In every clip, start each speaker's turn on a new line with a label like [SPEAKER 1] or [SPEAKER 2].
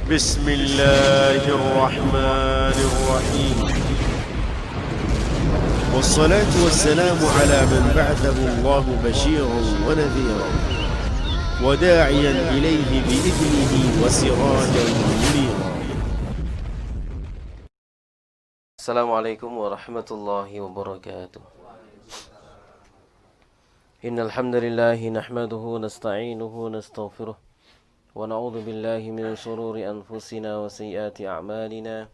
[SPEAKER 1] بسم الله الرحمن الرحيم والصلاة والسلام على من بعثه الله بشيرا ونذيرا وداعيا إليه بإذنه وسراجا منيرا.
[SPEAKER 2] السلام عليكم ورحمة الله وبركاته. إن الحمد لله نحمده ونستعينه ونستغفره ونعوذ بالله من شرور أنفسنا وسيئات أعمالنا.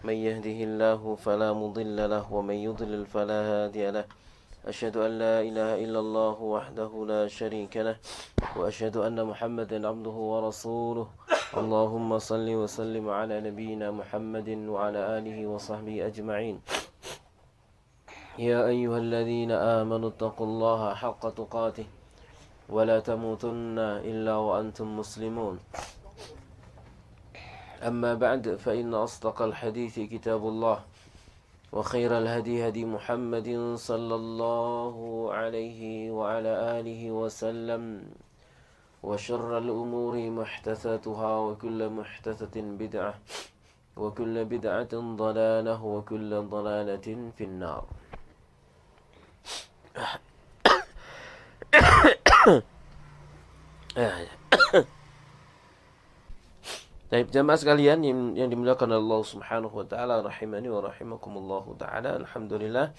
[SPEAKER 2] من يهده الله فلا مضل له ومن يضلل فلا هادي له. أشهد أن لا إله إلا الله وحده لا شريك له وأشهد أن محمدا عبده ورسوله. اللهم صل وسلم على نبينا محمد وعلى آله وصحبه أجمعين. يا أيها الذين آمنوا اتقوا الله حق تقاته ولا تموتن إلا وأنتم مسلمون. أما بعد فإن أصدق الحديث كتاب الله وخير الهدي هدي محمد صلى الله عليه وعلى آله وسلم وشر الأمور محدثاتها وكل محدثة بدعة وكل بدعة ضلالة وكل ضلالة في النار. Baik, jamaah sekalian yang dimuliakan Allah Subhanahu wa taala, rahimani wa rahimakumullah taala. Alhamdulillah,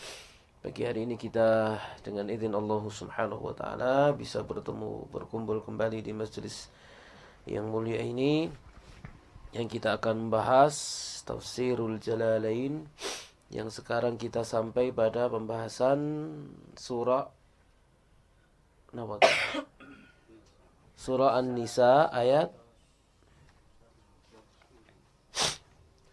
[SPEAKER 2] pagi hari ini kita dengan izin Allah Subhanahu wa taala bisa berkumpul kembali di majelis yang mulia ini, yang kita akan membahas Tafsirul Jalalain, yang sekarang kita sampai pada pembahasan surah An-Nisa ayat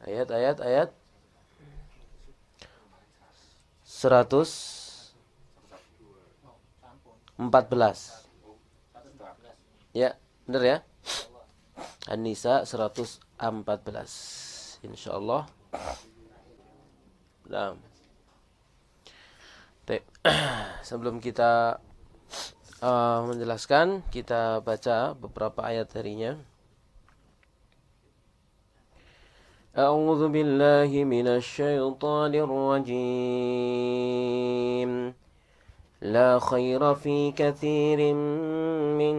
[SPEAKER 2] 114. Ya, benar ya? An-Nisa 114. Insyaallah. Nah. Sebelum kita menjelaskan, kita baca beberapa ayat darinya. A'udzu billahi minasy syaithanir rajim. La khaira fi katsirin min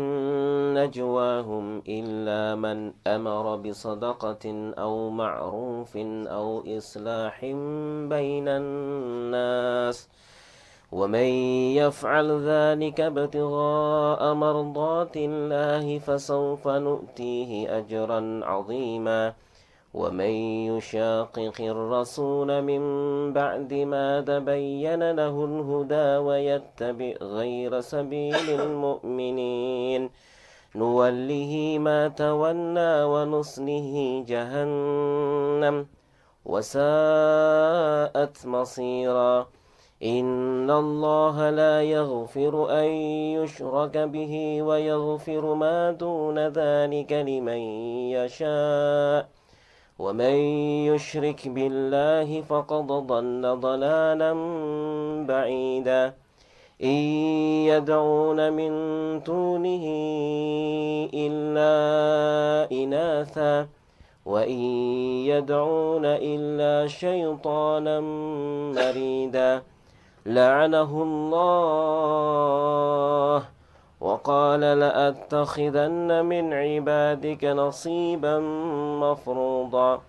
[SPEAKER 2] najwahum illa man amara bi sadaqatin aw ma'rufin aw islahin bainan nas. ومن يفعل ذلك ابتغاء مرضات الله فسوف نؤتيه أجرا عظيما ومن يشاقق الرسول من بعد ما تبين له الهدى ويتبع غير سبيل المؤمنين نوله ما تولى ونصله جهنم وساءت مصيرا إن الله لا يغفر أن يشرك به ويغفر ما دون ذلك لمن يشاء ومن يشرك بالله فقد ضل ضلالا بعيدا إن يدعون من دونه إلا إناثا وإن يدعون إلا شيطانا مريدا لعنه الله وقال لأتخذن من عبادك نصيبا مفروضا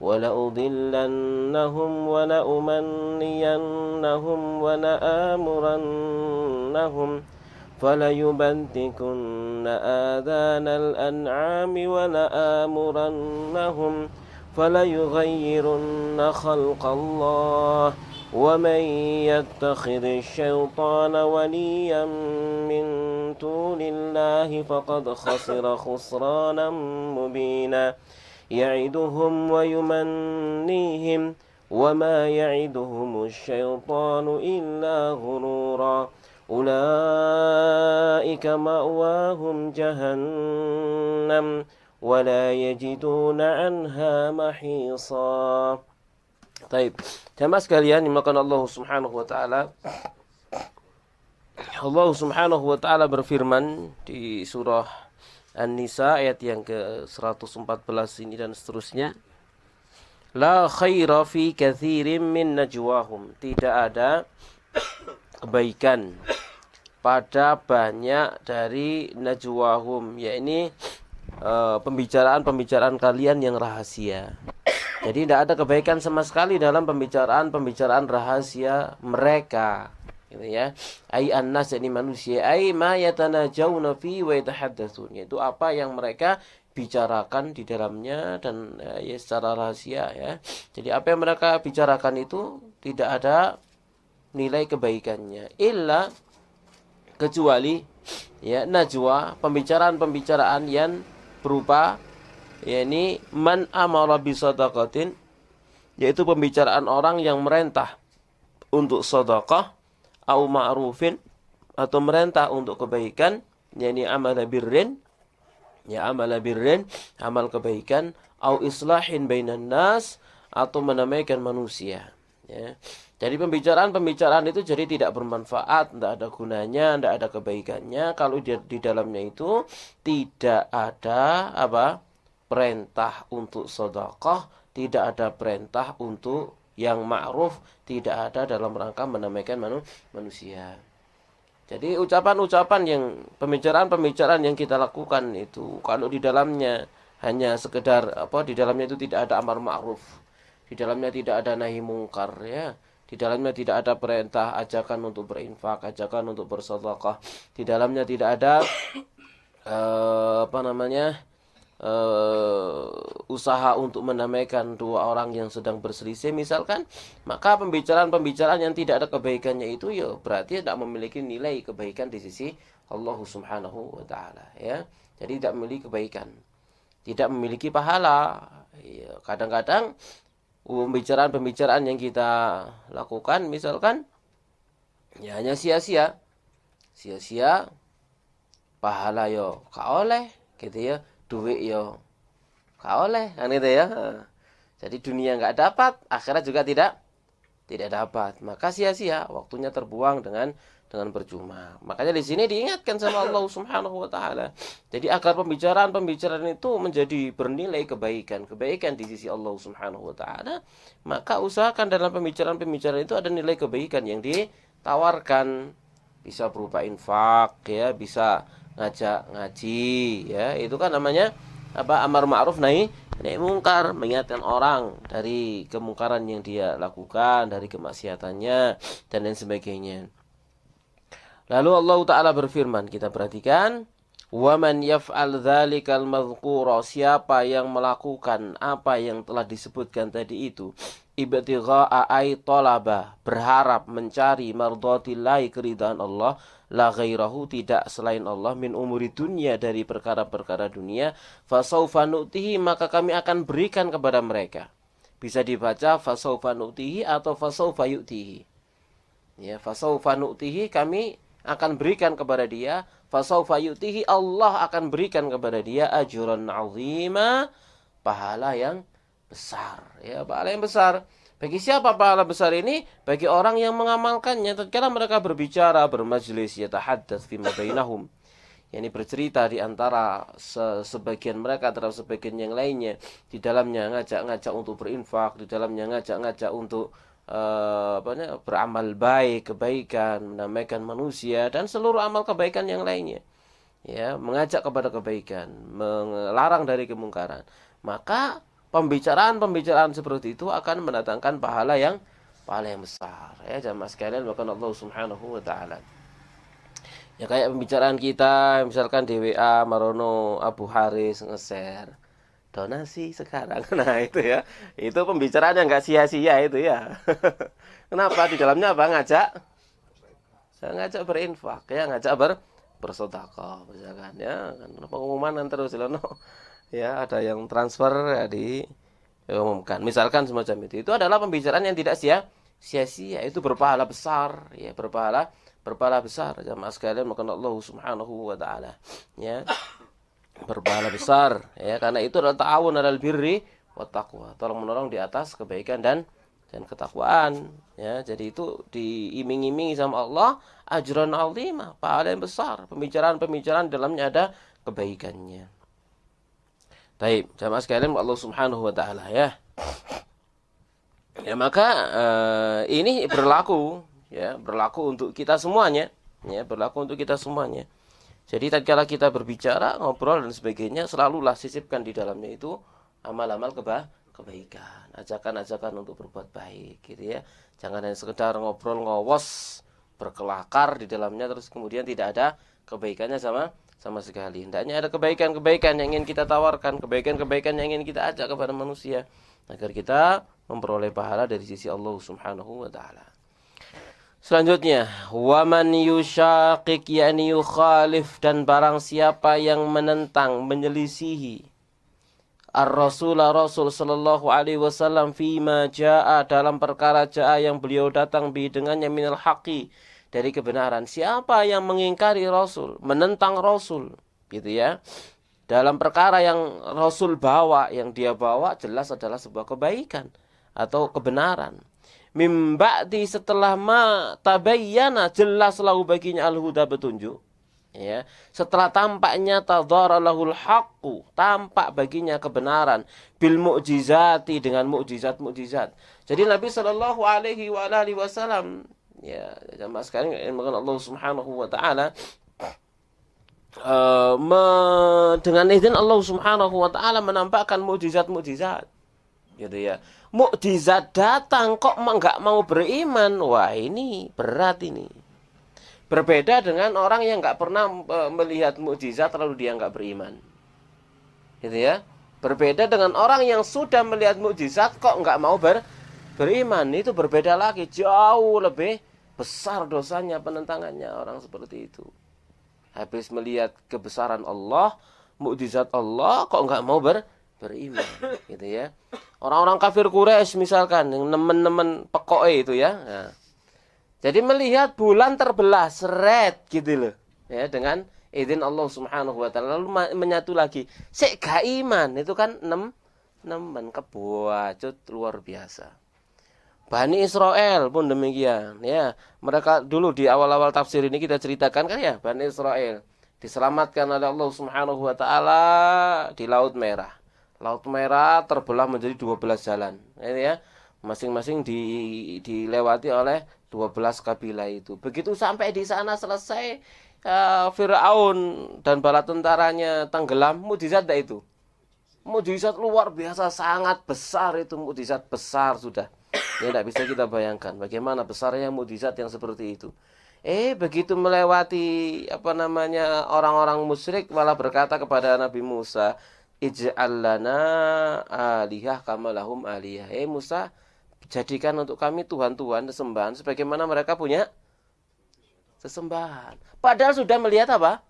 [SPEAKER 2] ولأضلنهم ولأمنينهم ولآمرنهم فليبتكن آذان الأنعام ولآمرنهم فليغيرن خلق الله ومن يتخذ الشيطان وليا من دون الله فقد خسر خسرانا مبينا يعدهم ويمنيهم وما يعدهم الشيطان إلا غرورا أولئك مأواهم جهنم ولا يجدون عنها محيصا. Baik, jamaah sekalian dimakan Allah Subhanahu wa taala. Allah Subhanahu wa taala berfirman di surah An-Nisa ayat yang ke-114 ini dan seterusnya. La khaira fi katsirin min najwahum. Tidak ada kebaikan pada banyak dari najwahum, yakni pembicaraan-pembicaraan kalian yang rahasia. Jadi tidak ada kebaikan sama sekali dalam pembicaraan-pembicaraan rahasia mereka, gitu ya. Ai annas, yakni manusia, ai ma yatanajawna fi wa yatahaddatsun, yaitu apa yang mereka bicarakan di dalamnya dan ya secara rahasia ya. Jadi apa yang mereka bicarakan itu tidak ada nilai kebaikannya, illa kecuali ya najwa, pembicaraan-pembicaraan yang berupa yakni man amara bi shadaqatin, yaitu pembicaraan orang yang merintah untuk sedekah, au ma'rufin, atau merintah untuk kebaikan, yakni amala birrin, ya amala birrin, amal kebaikan, au islahin bainan nas, atau menamaikan manusia, ya. Jadi pembicaraan-pembicaraan itu jadi tidak bermanfaat, tidak ada gunanya, tidak ada kebaikannya kalau di dalamnya itu tidak ada apa? Perintah untuk sedekah, tidak ada perintah untuk yang ma'ruf, tidak ada dalam rangka menamaikan manusia. Jadi ucapan-ucapan yang pembicaraan-pembicaraan yang kita lakukan itu kalau di dalamnya hanya sekedar apa, di dalamnya itu tidak ada amar ma'ruf, di dalamnya tidak ada nahi mungkar ya. Di dalamnya tidak ada perintah ajakan untuk berinfak, ajakan untuk bersedekah. Di dalamnya tidak ada usaha untuk menamaikan dua orang yang sedang berselisih misalkan, maka pembicaraan-pembicaraan yang tidak ada kebaikannya itu ya berarti tidak memiliki nilai kebaikan di sisi Allah Subhanahu wa taala ya. Jadi tidak memiliki kebaikan, tidak memiliki pahala. Ya, kadang-kadang pembicaraan-pembicaraan yang kita lakukan misalkan ya hanya sia-sia pahala yo gak oleh gitu ya, duit yo gak oleh kan itu ya. Jadi dunia nggak dapat, akhirat juga tidak dapat, maka sia-sia, waktunya terbuang dengan percuma. Makanya di sini diingatkan sama Allah Subhanahu wa taala. Jadi agar pembicaraan-pembicaraan itu menjadi bernilai kebaikan di sisi Allah Subhanahu wa taala, maka usahakan dalam pembicaraan-pembicaraan itu ada nilai kebaikan yang ditawarkan. Bisa berupa infak ya, bisa ngajak ngaji ya. Itu kan namanya apa? Amar ma'ruf nahi mungkar, mengingatkan orang dari kemungkaran yang dia lakukan, dari kemaksiatannya dan lain sebagainya. Lalu Allah Ta'ala berfirman, kita perhatikan, وَمَنْ يَفْعَلْ ذَلِكَ الْمَذْكُورَ, siapa yang melakukan apa yang telah disebutkan tadi itu, ibtigha'a ay talaba, berharap mencari mardhatillahi, keridhaan Allah, la ghairahu, tidak selain Allah, min umuri dunia, dari perkara-perkara dunia, fasawfa nu'tihi, maka kami akan berikan kepada mereka. Bisa dibaca fasawfa nu'tihi atau fasawfa yu'tihi. Ya, fasawfa nu'tihi, kami akan berikan kepada dia, fasawfa yu'tihi, Allah akan berikan kepada dia ajran 'azima, pahala yang besar ya, pahala yang besar. Bagi siapa pahala besar ini? Bagi orang yang mengamalkannya tatkala mereka berbicara, bermajlis, yatahaddatsy fi ma bainahum, yakni bercerita di antara sebagian mereka terhadap sebagian yang lainnya, di dalamnya ngajak-ngajak untuk berinfak, di dalamnya ngajak-ngajak untuk beramal baik, kebaikan, menamaikan manusia dan seluruh amal kebaikan yang lainnya. Ya, mengajak kepada kebaikan, melarang dari kemungkaran. Maka pembicaraan-pembicaraan seperti itu akan mendatangkan pahala yang besar. Ya, jamaah sekalian, bahkan Allah Subhanahu wa taala. Ya kayak pembicaraan kita misalkan di WA Marono Abu Haris nge-share donasi sekarang. Nah itu ya, itu pembicaraan yang nggak sia-sia itu ya. Kenapa? Di dalamnya apa? Ngajak berinfak ya, ngajak bersedekah misalkan ya, kan pengumuman terus lono. Ya, ada yang transfer ya, diumumkan. Misalkan semacam itu. Itu adalah pembicaraan yang tidak sia-sia, itu berpahala besar ya, berpahala besar. Jamaah sekalian, maka Allah Subhanahu wa taala ya, berpahala besar ya, karena itu adalah ta'awun 'alal birri wat taqwa, tolong-menolong di atas kebaikan dan ketakwaan ya. Jadi itu diiming-imingi sama Allah ajran 'azima, pahala yang besar. Pembicaraan dalamnya ada kebaikannya. Baik, jamaah sekalian Allah Subhanahu wa taala ya. Ya maka ini berlaku untuk kita semuanya, ya, berlaku untuk kita semuanya. Jadi tatkala kita berbicara, ngobrol dan sebagainya, selalulah sisipkan di dalamnya itu amal-amal kebaikan, ajakan-ajakan untuk berbuat baik gitu ya. Jangan hanya sekedar ngobrol ngowos, berkelakar di dalamnya terus kemudian tidak ada kebaikannya sama sekali. Hendaknya ada kebaikan-kebaikan yang ingin kita tawarkan, kebaikan-kebaikan yang ingin kita ajak kepada manusia agar kita memperoleh pahala dari sisi Allah Subhanahu wa taala. Selanjutnya, wa man yushaqiq yani yukhalif, dan barang siapa yang menentang, menyelisihi Rasul sallallahu alaihi wasallam fima jaa, dalam perkara jaa yang beliau datang bi dengannya minal haqi, dari kebenaran. Siapa yang mengingkari Rasul, menentang Rasul, gitu ya. Dalam perkara yang Rasul bawa, yang dia bawa jelas adalah sebuah kebaikan atau kebenaran. Mim ba'di, setelah ma tabayyana, jelas lahu baginya al-huda, petunjuk. Ya, setelah tampaknya tadhara lahul haqqu, tampak baginya kebenaran, bil mu'jizati, dengan mukjizat-mukjizat. Jadi Nabi sallallahu alaihi wasallam, ya, jamaah sekalian yang Allah Subhanahu wa taala, dengan izin Allah Subhanahu wa taala menampakkan mukjizat-mukjizat. Gitu ya. Mukjizat datang kok enggak mau beriman. Wah, ini berat ini. Berbeda dengan orang yang enggak pernah melihat mukjizat lalu dia enggak beriman. Gitu ya. Berbeda dengan orang yang sudah melihat mukjizat kok enggak mau beriman. Itu berbeda lagi, jauh lebih besar dosanya, penentangannya orang seperti itu. Habis melihat kebesaran Allah, mukjizat Allah, kok enggak mau beriman, gitu ya. Orang-orang kafir Quraisy misalkan, yang nemen-nemen pekoe itu ya. Nah, jadi melihat bulan terbelah, seret gitu loh, ya, dengan izin Allah Subhanahu wa taala, lalu menyatu lagi. Sik gak iman, itu kan nemen kebuacut luar biasa. Bani Israel pun demikian, ya. Mereka dulu di awal-awal tafsir ini kita ceritakan kan ya, Bani Israel diselamatkan oleh Allah Subhanahu wa taala di Laut Merah. Laut Merah terbelah menjadi 12 jalan, ya. Masing-masing dilewati oleh 12 kabilah itu. Begitu sampai di sana selesai, Firaun dan bala tentaranya tenggelam, mukjizat itu. Mukjizat luar biasa, sangat besar itu, mukjizat besar sudah. Ya, tidak bisa kita bayangkan bagaimana besarnya mukjizat yang seperti itu. Begitu melewati orang-orang musyrik malah berkata kepada Nabi Musa, ij'al lana alihah kama lahum alihah. Musa, jadikan untuk kami tuhan-tuhan sesembahan sebagaimana mereka punya sesembahan. Padahal sudah melihat apa?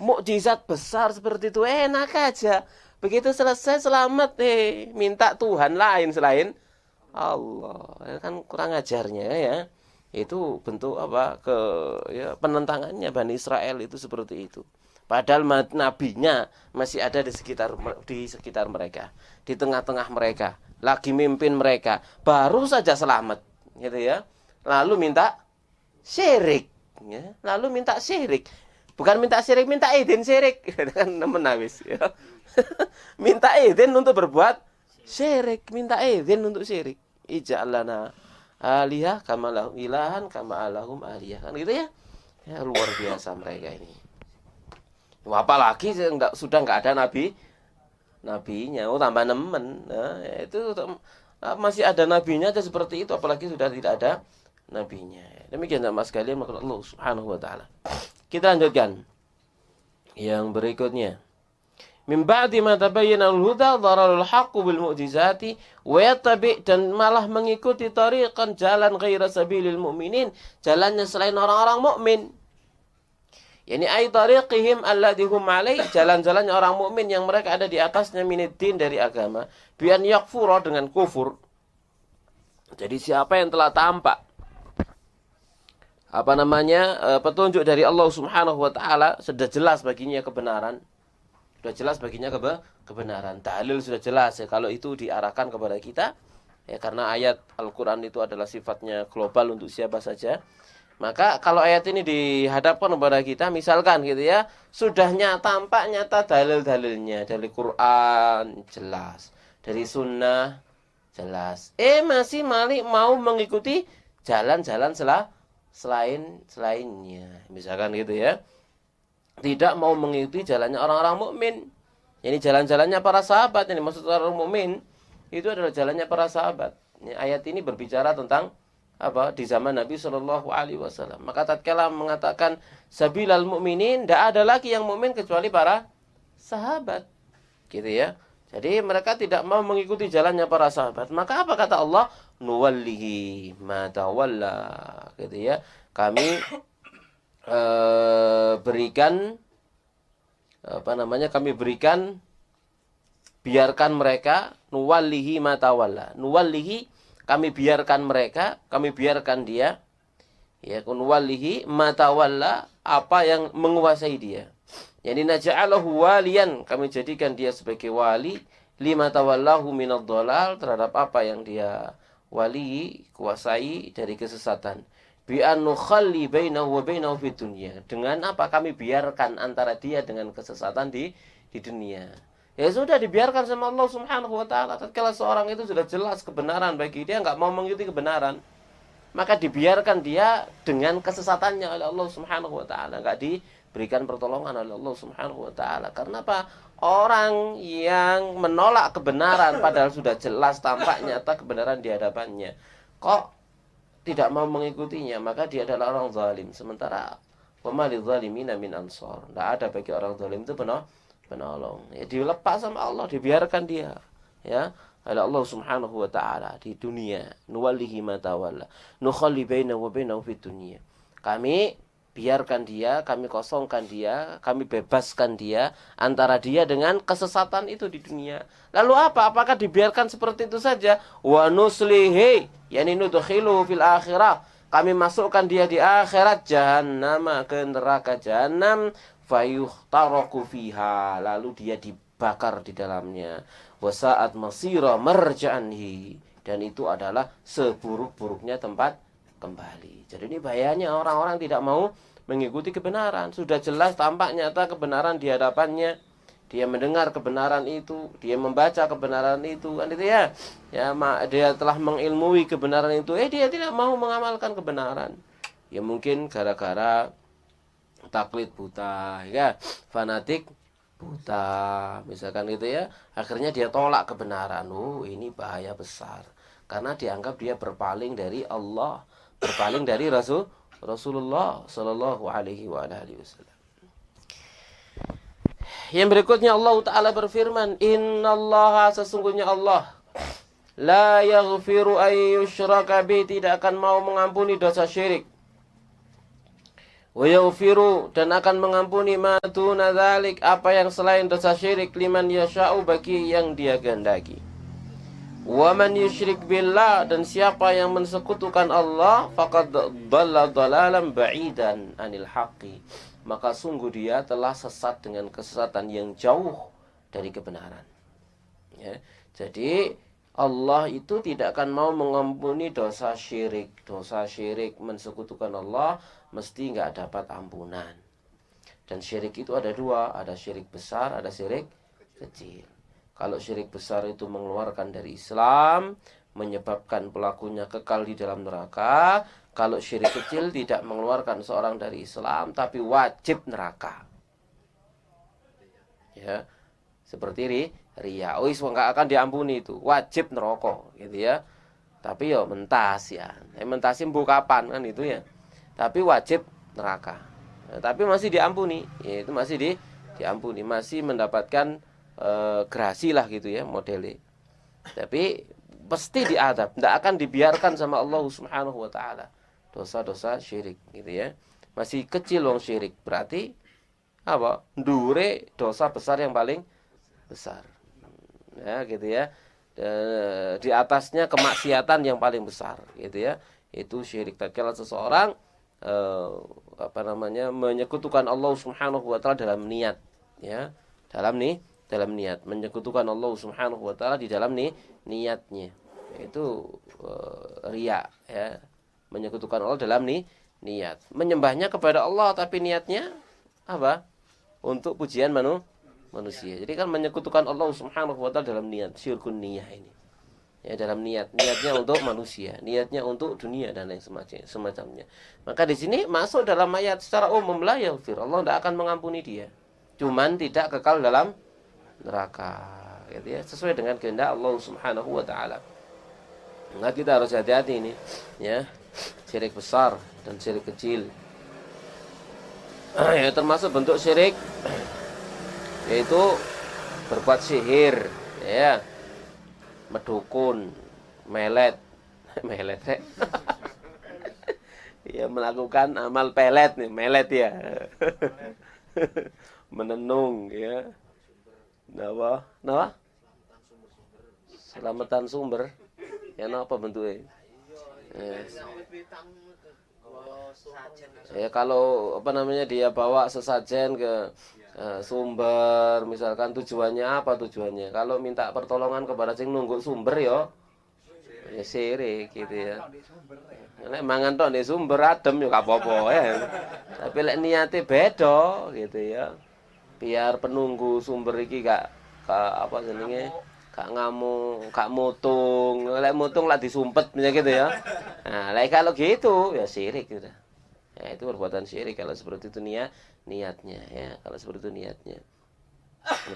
[SPEAKER 2] Mukjizat besar seperti itu, enak aja. Begitu selesai selamat, minta Tuhan lain selain Allah. Kan kurang ajarnya ya. Itu bentuk penentangannya Bani Israel itu seperti itu. Padahal nabinya masih ada di sekitar mereka, di tengah-tengah mereka, lagi mimpin mereka, baru saja selamat, gitu ya. Lalu minta syirik, ya. Bukan minta syirik, minta izin syirik, kan menawis, ya. Minta izin untuk berbuat syirik, minta izin untuk syirik. Ij'al lana alihah kama lahum ilahan kama lahum alihah, kan gitu ya. Ya, luar biasa mereka ini. Apalagi sudah nggak ada nabinya, tambah nemen. Nah, itu masih ada nabinya aja seperti itu, apalagi sudah tidak ada nabinya. Demikian sama sekalian maka Allah Subhanahu wa taala. Kita lanjutkan yang berikutnya. Min ba'di ma tabayyana al-huda dhararul haqqu bil mu'jizati wa yattabi', dan malah mengikuti tariqan jalan ghaira sabilil mu'minin, jalannya selain orang-orang mukmin. Yani ay tariqihim alladhi hum alaih, jalan-jalannya orang mukmin yang mereka ada di atasnya miniddin, dari agama, bi an yakfura, dengan kufur. Jadi siapa yang telah tampak petunjuk dari Allah Subhanahu wa taala, sudah jelas baginya kebenaran. Sudah jelas baginya kebenaran. Dalil sudah jelas ya kalau itu diarahkan kepada kita. Ya, karena ayat Al-Qur'an itu adalah sifatnya global untuk siapa saja. Maka kalau ayat ini dihadapkan kepada kita, misalkan gitu ya, sudah tampak nyata dalil-dalilnya dari Quran jelas, dari Sunnah jelas. Masih mau mengikuti jalan-jalan selainnya, misalkan gitu ya. Tidak mau mengikuti jalannya orang-orang mukmin. Ini jalan-jalannya para sahabat. Ini maksud orang mukmin itu adalah jalannya para sahabat. Ini ayat ini berbicara tentang apa di zaman Nabi Shallallahu Alaihi Wasallam. Maka tatkala mengatakan sabilal mukminin, tidak ada lagi yang mukmin kecuali para sahabat, gitu ya. Jadi mereka tidak mau mengikuti jalannya para sahabat. Maka apa kata Allah? Nuwallihi ma tawalla, gitu ya. Kami berikan kami berikan, biarkan mereka, nuwallihi ma tawalla. Nuwallihi, kami biarkan mereka, kami biarkan dia, ya, nuwallihi ma tawalla, apa yang menguasai dia. Yani naj'alahu waliyan, kami jadikan dia sebagai wali, lima tawallahu minad dhalal, terhadap apa yang dia wali, kuasai dari kesesatan. Bi an nukhalli bainahu wa bainahu fid dunya. Dengan apa? Kami biarkan antara dia dengan kesesatan di dunia. Ya sudah, dibiarkan sama Allah Subhanahu wa taala. Tatkala seorang itu sudah jelas kebenaran bagi dia, enggak mau mengikuti kebenaran, maka dibiarkan dia dengan kesesatannya oleh Allah Subhanahu wa taala, enggak diberikan pertolongan oleh Allah Subhanahu wa taala. Karena apa? Orang yang menolak kebenaran padahal sudah jelas tampak nyata kebenaran di hadapannya, kok tidak mau mengikutinya, maka dia adalah orang zalim. Sementara wamalil zalimina min ansor, tidak ada bagi orang zalim itu penolong. Ya, dilepas sama Allah, dibiarkan dia, ya, oleh Allah Subhanahu wa taala di dunia. Nuwallihi ma tawalla, nukhalli bainahu wa bainahu fid dunya. Kami biarkan dia, kami kosongkan dia, kami bebaskan dia antara dia dengan kesesatan itu di dunia. Lalu apa? Apakah dibiarkan seperti itu saja? Wa nuslihi, yani nudkhilu fil akhirah, kami masukkan dia di akhirat, jahannam, ke neraka jahanam, fayuhtaraku fiha, lalu dia dibakar di dalamnya. Wa sa'at masira marja'anhi, dan itu adalah seburuk-buruknya tempat kembali. Jadi ini bahayanya orang-orang tidak mau mengikuti kebenaran. Sudah jelas tampak nyata kebenaran di hadapannya, dia mendengar kebenaran itu, dia membaca kebenaran itu, kan itu ya. Ya, dia telah mengilmui kebenaran itu, dia tidak mau mengamalkan kebenaran. Ya mungkin gara-gara taklid buta, ya, fanatik buta, misalkan gitu ya. Akhirnya dia tolak kebenaran. Ini bahaya besar. Karena dianggap dia berpaling dari Allah, berpaling dari Rasulullah Sallallahu Alaihi Wasallam. Yang berikutnya Allah Ta'ala berfirman, Innallaha, sesungguhnya Allah, la yaghfiru an yushraka bih, tidak akan mau mengampuni dosa syirik. Wa yaghfiru, dan akan mengampuni ma duna dzalik, apa yang selain dosa syirik, liman yasha'u, bagi yang dia kehendaki. Wa man yusyrik billah, dan siapa yang mensekutukan Allah, faqad dhalla dhalalan ba'idan anil haqqi, maka sungguh dia telah sesat dengan kesesatan yang jauh dari kebenaran. Ya, jadi Allah itu tidak akan mau mengampuni dosa syirik. Dosa syirik, mensekutukan Allah, mesti nggak dapat ampunan. Dan syirik itu ada dua, ada syirik besar, ada syirik kecil. Kalau syirik besar itu mengeluarkan dari Islam, menyebabkan pelakunya kekal di dalam neraka. Kalau syirik kecil tidak mengeluarkan seorang dari Islam, tapi wajib neraka. Ya, seperti riya. Nggak akan diampuni itu, wajib neraka, gitu ya. Tapi ya mentas ya. Mentasi mbuh kapan kan itu ya. Tapi wajib neraka. Tapi masih diampuni, ya, itu masih diampuni, masih mendapatkan gerasi lah gitu ya modelnya. Tapi pasti diadab, tidak akan dibiarkan sama Allah Subhanahu wa taala. Dosa-dosa syirik gitu ya. Masih kecil wong syirik, berarti apa? Ndure dosa besar yang paling besar. Ya gitu ya. Di atasnya kemaksiatan yang paling besar gitu ya. Itu syirik. Tatkala seseorang menyekutukan Allah Subhanahu wa taala dalam niat, ya. Dalam niat menyekutukan Allah Subhanahu wa taala di dalam niatnya, itu riya, ya, menyekutukan Allah dalam niat. Menyembahnya kepada Allah tapi niatnya apa? Untuk pujian manusia. Jadi kan menyekutukan Allah Subhanahu wa taala dalam niat, syirkun niyah ini. Ya, dalam niatnya untuk manusia, niatnya untuk dunia dan lain semacamnya. Maka di sini masuk dalam ayat secara umum, la yaghfir, Allah tidak akan mengampuni dia. Cuman tidak kekal dalam neraka, gitu ya, sesuai dengan kehendak Allah Subhanahu wa taala. Nah, kita harus hati-hati ini, ya. Syirik besar dan syirik kecil. Ya, termasuk bentuk syirik yaitu berbuat sihir, ya. Medukun, melet, ya, melakukan amal pelet nih, melet ya, menenung, ya, nawa, selamatan sumber, ya, apa bentuknya? Ya, kalau apa namanya dia bawa sesajen ke sumber, misalkan tujuannya apa tujuannya? Kalau minta pertolongan kepada sing nunggu sumber ya sirik gitu ya. Nek mangan tok di sumber adem ya gak apa-apa ya. Tapi lek niate beda gitu ya. Biar penunggu sumber iki gak apa jenenge? Gak ngamuk, gak mutung. Lek mutung lah disumpet gitu ya. Nah, lek kalau gitu ya sirik gitu. Ya, itu perbuatan syirik kalau seperti itu niatnya, ya. Kalau seperti itu niatnya.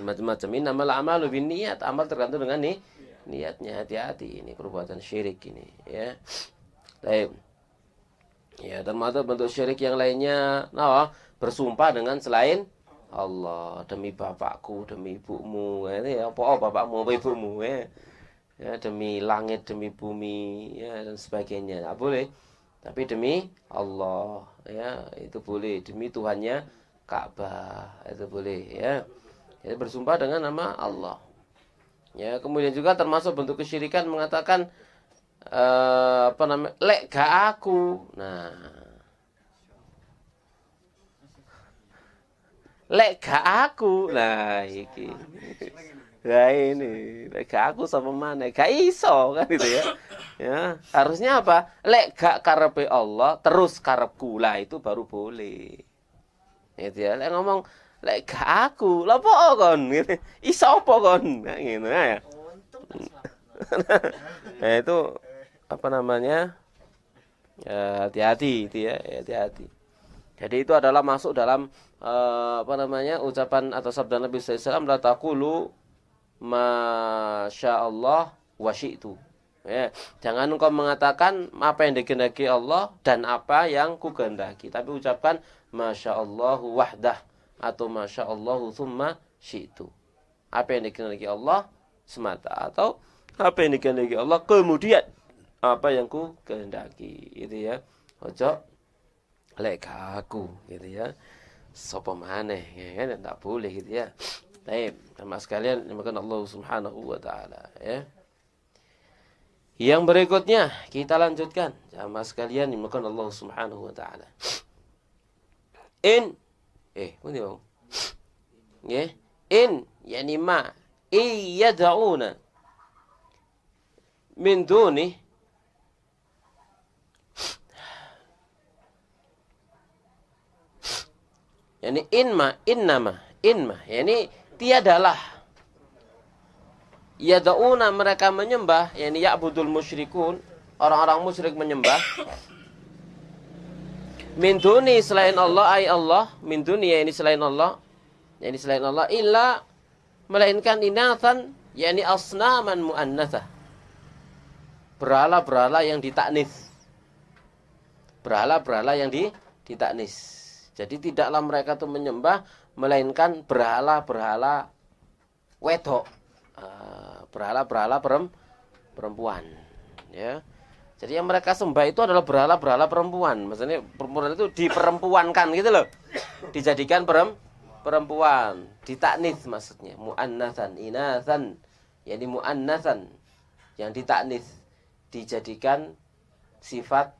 [SPEAKER 2] Macam-macam ini amal lebih niat, amal tergantung dengan niatnya. Hati-hati, ini perbuatan syirik ini, ya. Baik. Ya, termasuk bentuk syirik yang lainnya, bersumpah dengan selain Allah, demi bapakku, demi ibumu, ini apa bapakmu, apa ibumu, ya. Ya, demi langit, demi bumi, ya, dan sebagainya. Tidak boleh. Tapi demi Allah, ya, itu boleh. Demi Tuhannya Ka'bah, itu boleh, ya. Jadi bersumpah dengan nama Allah. Ya, kemudian juga termasuk bentuk kesyirikan mengatakan apa namanya? Lek gak aku. Nah. Lek gak aku. Nah, iki. Nah, ini lek gak aku sama mana? Gak iso kan gitu ya. Ya, harusnya apa? Lek gak karepe Allah, terus karepku. Lah itu baru boleh. Gitu ya. Lek ngomong lek gak aku, lha apa kon? Gitu. Iso apa kon? Nah, gitu ya. Nah, itu apa namanya? Ya, hati-hati itu ya, hati-hati. Jadi itu adalah masuk dalam apa namanya? Ucapan atau sabda Nabi sallallahu alaihi wasallam, la taqulu masyaallah wa syi'tu. Ya, jangan engkau mengatakan apa yang dikehendaki Allah dan apa yang kukehendaki, tapi ucapkan masyaallahu wahdah atau masyaallahu tsumma syi'tu. Apa yang dikehendaki Allah semata atau apa yang dikehendaki Allah kemudian apa yang kukehendaki, gitu ya. Ojo lek aku, gitu ya. Sapa maneh, ya kan enggak boleh gitu ya. Baik, sama sekalian dimakan Allah Subhanahu wa taala, ya. Yang berikutnya kita lanjutkan, sama sekalian dimakan Allah Subhanahu wa taala. Ini mau. Ya, yani ma yad'una min duni yani innama yani tiadalah yad'una mereka menyembah, yani ya'budul musyrikun, orang-orang musyrik menyembah min duni selain Allah, ay Allah, min duni yani selain Allah, yani selain Allah, illa melainkan inathan, yani asnaman muannatsah, berhala-berhala yang ditaknis, berhala-berhala yang ditaknis. Jadi tidaklah mereka itu menyembah melainkan berhala-berhala wedok, berhala-berhala perempuan, ya. Jadi yang mereka sembah itu adalah berhala-berhala perempuan. Maksudnya perempuan itu diperempuankan gitu loh, dijadikan perempuan, ditaknis maksudnya, muannatsan, inatsan, yani muannatsan, yang ditaknis, dijadikan sifat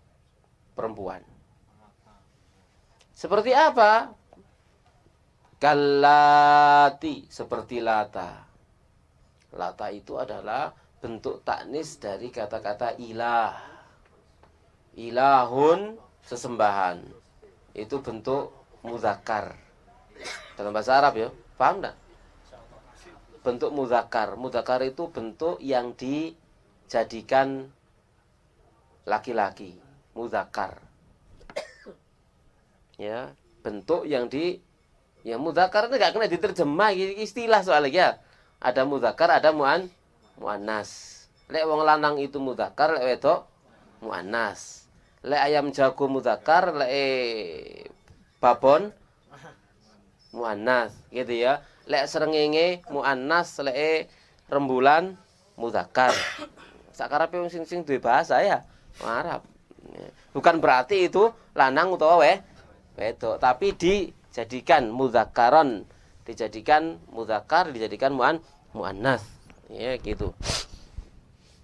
[SPEAKER 2] perempuan. Seperti apa? Kallati, seperti Lata. Lata itu adalah bentuk taknis dari kata-kata ilah. Ilahun sesembahan. Itu bentuk muzakkar. Dalam bahasa Arab ya, paham enggak? Bentuk muzakkar. Muzakkar itu bentuk yang dijadikan laki-laki, muzakkar. Ya, bentuk yang ya muzakkar itu enggak kena diterjemah, istilah soalnya ya. Ada muzakkar, ada muannas. Lek wong lanang itu muzakkar, lek wedok muannas. Lek ayam jago muzakkar, lek babon muannas, gitu ya. Lek srengenge muannas, lek rembulan muzakkar. Sakarepe wong sing duwe bahasa ya Arab. Bukan berarti itu lanang utawa wedok, tapi dijadikan muzakkaron, dijadikan muzakkar, dijadikan muannas. Ya gitu.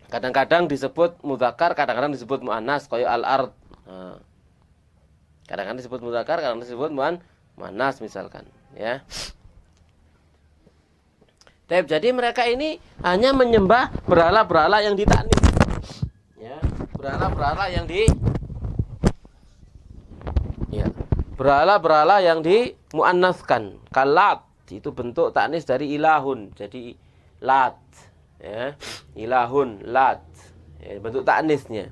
[SPEAKER 2] Kadang-kadang disebut muzakkar, kadang-kadang disebut muannas, kaya al-ard. Nah. Kadang-kadang disebut muzakkar, kadang-kadang disebut muannas misalkan, ya. Jadi mereka ini hanya menyembah berhala-berhala yang ditaknis. Ya, berhala-berhala yang berhala-berhala yang dimuannaskan. Kalat itu bentuk taknis dari ilahun, jadi lat. Ya, ilahun, lat, ya, bentuk taknisnya.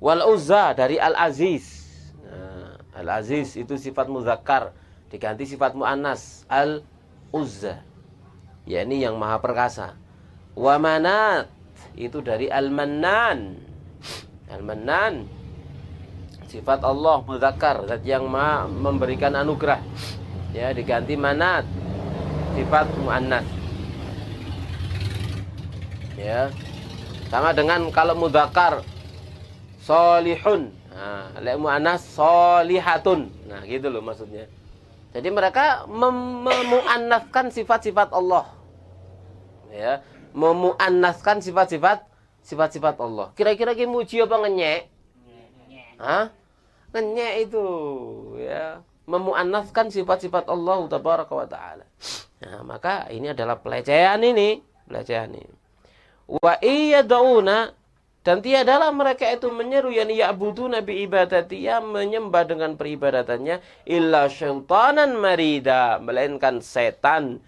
[SPEAKER 2] Wal uzza dari al-aziz. Nah, al-aziz itu sifat muzakkar, diganti sifat muannas, al-uzza, yakni yang maha perkasa. Wa manat itu dari al-mannan. Al-mannan sifat Allah muzakkar, zat yang maha memberikan anugerah. Ya, diganti manat, sifat muannas. Ya, sama dengan kalau muzakkar solihun, nah, lek muannas solihatun. Nah, gitu loh maksudnya. Jadi mereka memuannaskan sifat-sifat Allah. Ya, memuannaskan sifat-sifat Allah. Kira-kira ki muji apa ngenyek? Hah? Ngenyek itu, ya. Memuannaskan sifat-sifat Allah tabaraka wa taala. Nah, maka ini adalah pelecehan ini. Wa iyaduna, dan tiadalah mereka itu menyeru yani ya'buduna bi ibadati, yang menyembah dengan peribadatannya, illa syaitanan marida, melainkan setan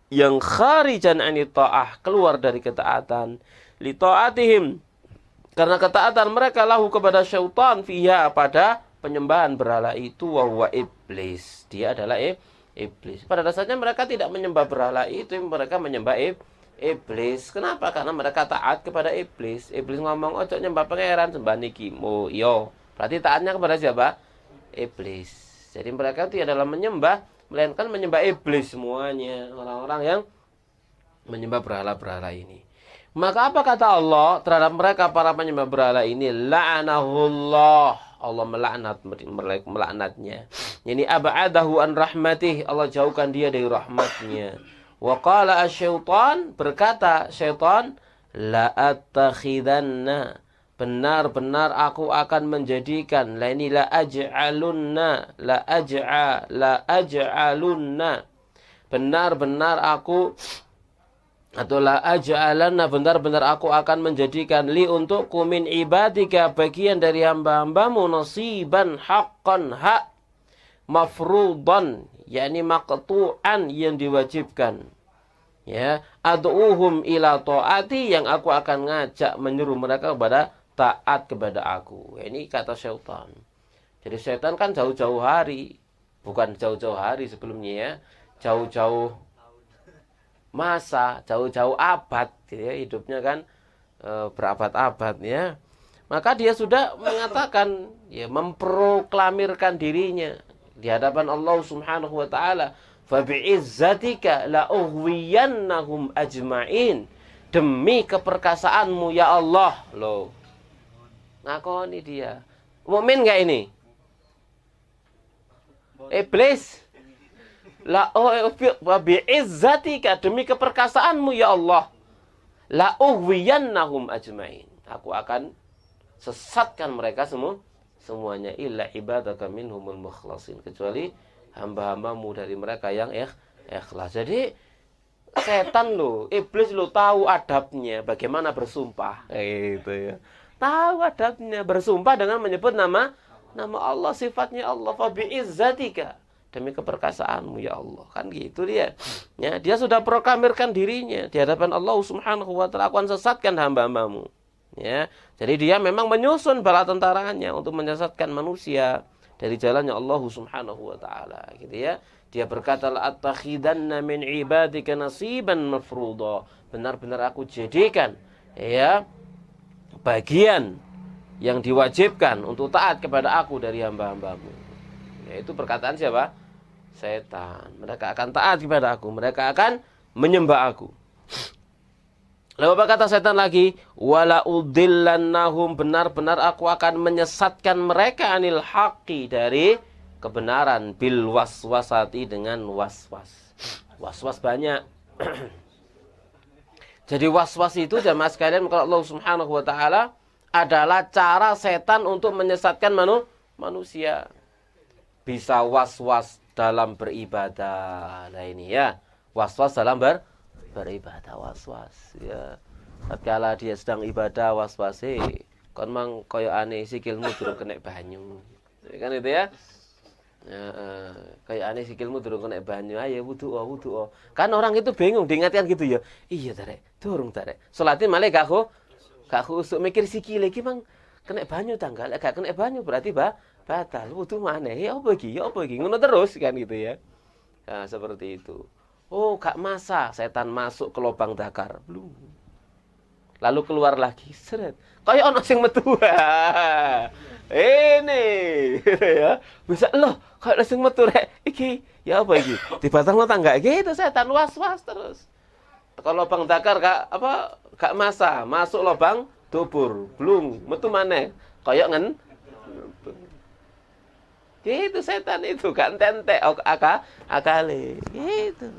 [SPEAKER 2] yang kharijan anit ta'ah, keluar dari ketaatan, li ta'atihim, karena ketaatan mereka lahu kepada syaitan, fiha pada penyembahan berhala itu, wa huwa iblis, dia adalah iblis. Pada dasarnya mereka tidak menyembah berhala itu, mereka menyembah iblis. Kenapa? Karena mereka taat kepada iblis. Iblis ngomong, ojo nyembah pangeran, sembah niki. Oh, iyo. Berarti taatnya kepada siapa? Iblis. Jadi mereka itu adalah menyembah, melainkan menyembah iblis semuanya. Orang-orang yang menyembah berhala-berhala ini. Maka apa kata Allah terhadap mereka para penyembah berhala ini? La'anahullah. Allah melaknatnya. Yani ab'adahu an rahmatih. Allah jauhkan dia dari rahmatnya. Wa qala asy-syaitan, berkata syaitan, la attakhidanna, benar-benar aku akan menjadikan, la ini la aj'alunna, la aj'alunna, benar-benar aku, atau la aj'alanna, benar-benar aku akan menjadikan, li untukku min ibadika, bagian dari hamba-hambamu, nasiban haqqan, hak mafrudan, yakni maqtu'an, yang diwajibkan. Ya, ad'uhum ila ta'ati, yang aku akan ngajak menyuruh mereka kepada taat kepada aku. Ini kata syaitan. Jadi syaitan kan jauh-jauh hari, bukan jauh-jauh hari sebelumnya ya, jauh-jauh masa, jauh-jauh abad, ya, hidupnya kan berabad-abad ya. Maka dia sudah mengatakan, ya, memproklamirkan dirinya di hadapan Allah Subhanahu wa taala, fa bi'izzatika la ughwiyannahum ajma'in, demi keperkasaanmu ya Allah. Loh, ngakoni dia. Mukmin enggak ini? Iblis. La wa bi'izzatika, demi keperkasaanmu ya Allah, la ughwiyannahum ajma'in, aku akan sesatkan mereka semuanya, illa ibadaka minhumul mukhlasin, kecuali hamba-hambamu dari mereka yang ikhlas. Jadi setan lo, iblis lo tahu adabnya bagaimana bersumpah, gitu ya. Tahu adabnya bersumpah dengan menyebut nama nama Allah, sifatnya Allah. Fa bi'izzatika, demi keperkasaanmu ya Allah. Kan gitu dia. Ya, dia sudah proklamirkan dirinya di hadapan Allah Subhanahu wa taala, akan sesatkan hamba-hambamu. Ya, jadi dia memang menyusun bala tentaranya untuk menyesatkan manusia dari jalannya Allah Subhanahu wa taala, gitu ya. Dia berkata, "La'attakhidanna min ibadika nasiban mafruḍa." Benar-benar aku jadikan ya bagian yang diwajibkan untuk taat kepada aku dari hamba-hambamu. Yaitu perkataan siapa? Setan. Mereka akan taat kepada aku, mereka akan menyembah aku. Lalu apa kata setan lagi? Wala udillannahum, benar-benar aku akan menyesatkan mereka anil haqqi, dari kebenaran, bil waswasati, dengan waswas. Waswas banyak. Jadi waswas itu jamaah sekalian, kalau Allah Subhanahu wa taala adalah cara setan untuk menyesatkan manusia. Bisa waswas dalam beribadah. Nah ini ya, waswas dalam beribadah, waswas ya. Tatkala dia sedang ibadah waswas kon mang koyo aneh sikilmu durung kena banyu. Kan itu ya. Kayak aneh sikilmu durung kena banyu, ayo wudu. Kan orang itu bingung diingatkan gitu ya. Iya tarek, durung tarek. Salatin malah gak khusuk mikir sikile iki mang kena banyu tanggal, gak kena banyu berarti batal. Wudu maneh, ya apa iki? Ngono terus kan gitu ya. Nah, seperti itu. Oh, gak masa setan masuk ke lubang dakar. Belum. Lalu keluar lagi, seret. Kayak ono sing metu. Ini ya. Bisa loh, kayak sing metu rek. Iki, ya apa iki? Dibatangno tangga gitu, setan was-was terus. Teko lubang dakar gak masa, masuk lubang dubur. Belum, metu maneh. Kayak gitu setan itu, gak entek akale. Gitu.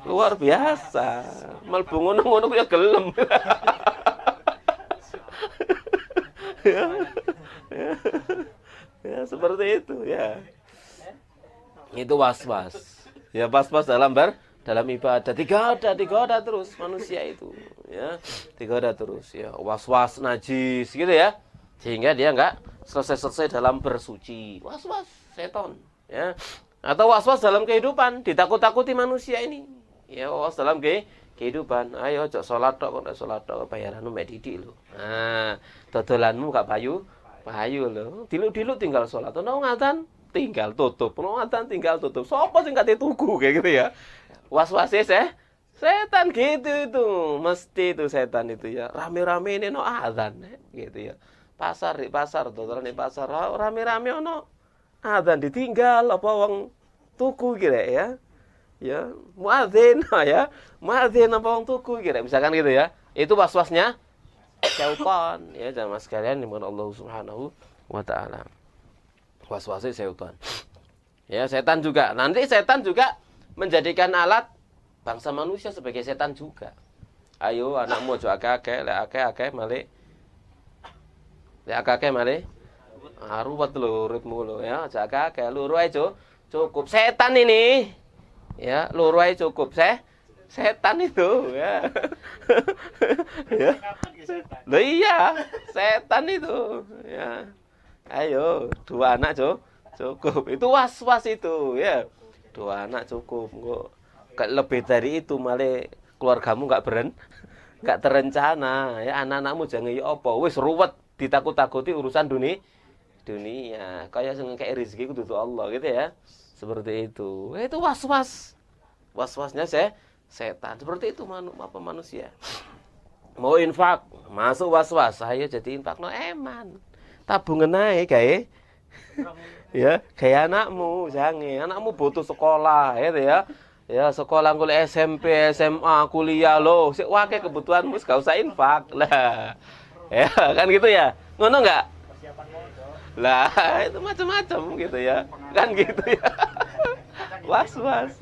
[SPEAKER 2] Luar biasa. Mlebu ngono-ngono ya gelem. Ya, seperti itu ya. Itu was-was. Ya was-was dalam ibadah. Tiga ada terus manusia itu, ya. Tiga terus ya. Was-was najis gitu ya. Sehingga dia enggak selesai dalam bersuci. Was-was setan, ya. Atau was-was dalam kehidupan, ditakut-takuti manusia ini. Ya, was dalam kehidupan. Ayo ojo salat tok, kok salat tok bayaranmu mek didik lho. Nah, dodolanmu gak payu lho. Diluk-diluk tinggal salat. Ono ngatan tinggal tutup. Ono ngatan tinggal tutup. Sopo sing gak tuku kayak gitu ya. Was-wase setan gitu itu. Mesti itu setan itu ya. Rame-rame ini no adzan gitu ya. Di pasar, dodolan di pasar rame-rame ono adzan ditinggal apa wong tuku kira ya. Ya, muadzin ya. Muadzin apa wong tuku kira misalkan gitu ya. Itu was-wasnya syaitan ya, jamaah sekalian dimana Allah Subhanahu wa taala. Was-wasnya syaitan. Ya, setan juga. Nanti setan juga menjadikan alat bangsa manusia sebagai setan juga. Ayo anakmu aja akeh-akeh, lek akeh-akeh malih. Lek akeh-akeh malih ruwet lho uripmu lho ya, aja akeh, loro ae cukup. Setan ini ya, loro ae cukup. Setan itu ya. Ya. Loh iya, setan itu ya. Ayo, 2 anak cukup. Itu was-was itu ya. 2 anak cukup. Kok lebih dari itu malah keluargamu enggak terencana ya. Anak-anakmu jangan ya apa, wis ruwet ditakut-takuti urusan dunia. Kayak sing kayak rezeki kudu Allah gitu ya. Seperti itu. Itu was-was. Was-wasnya setan. Seperti itu manusia. Mau infak, masuk was-was, ayo jadi infak no eman. Tabungan ae gawe. Ya, kayak anakmu, jangan. Anakmu butuh sekolah gitu ya. Ya, sekolah kuliah SMP, SMA, kuliah lo, sik wake kebutuhanmu gak usah infak. Lah. Ya, kan gitu ya. Ngono enggak? Lah, itu macam-macam gitu ya. Kan gitu ya. Was-was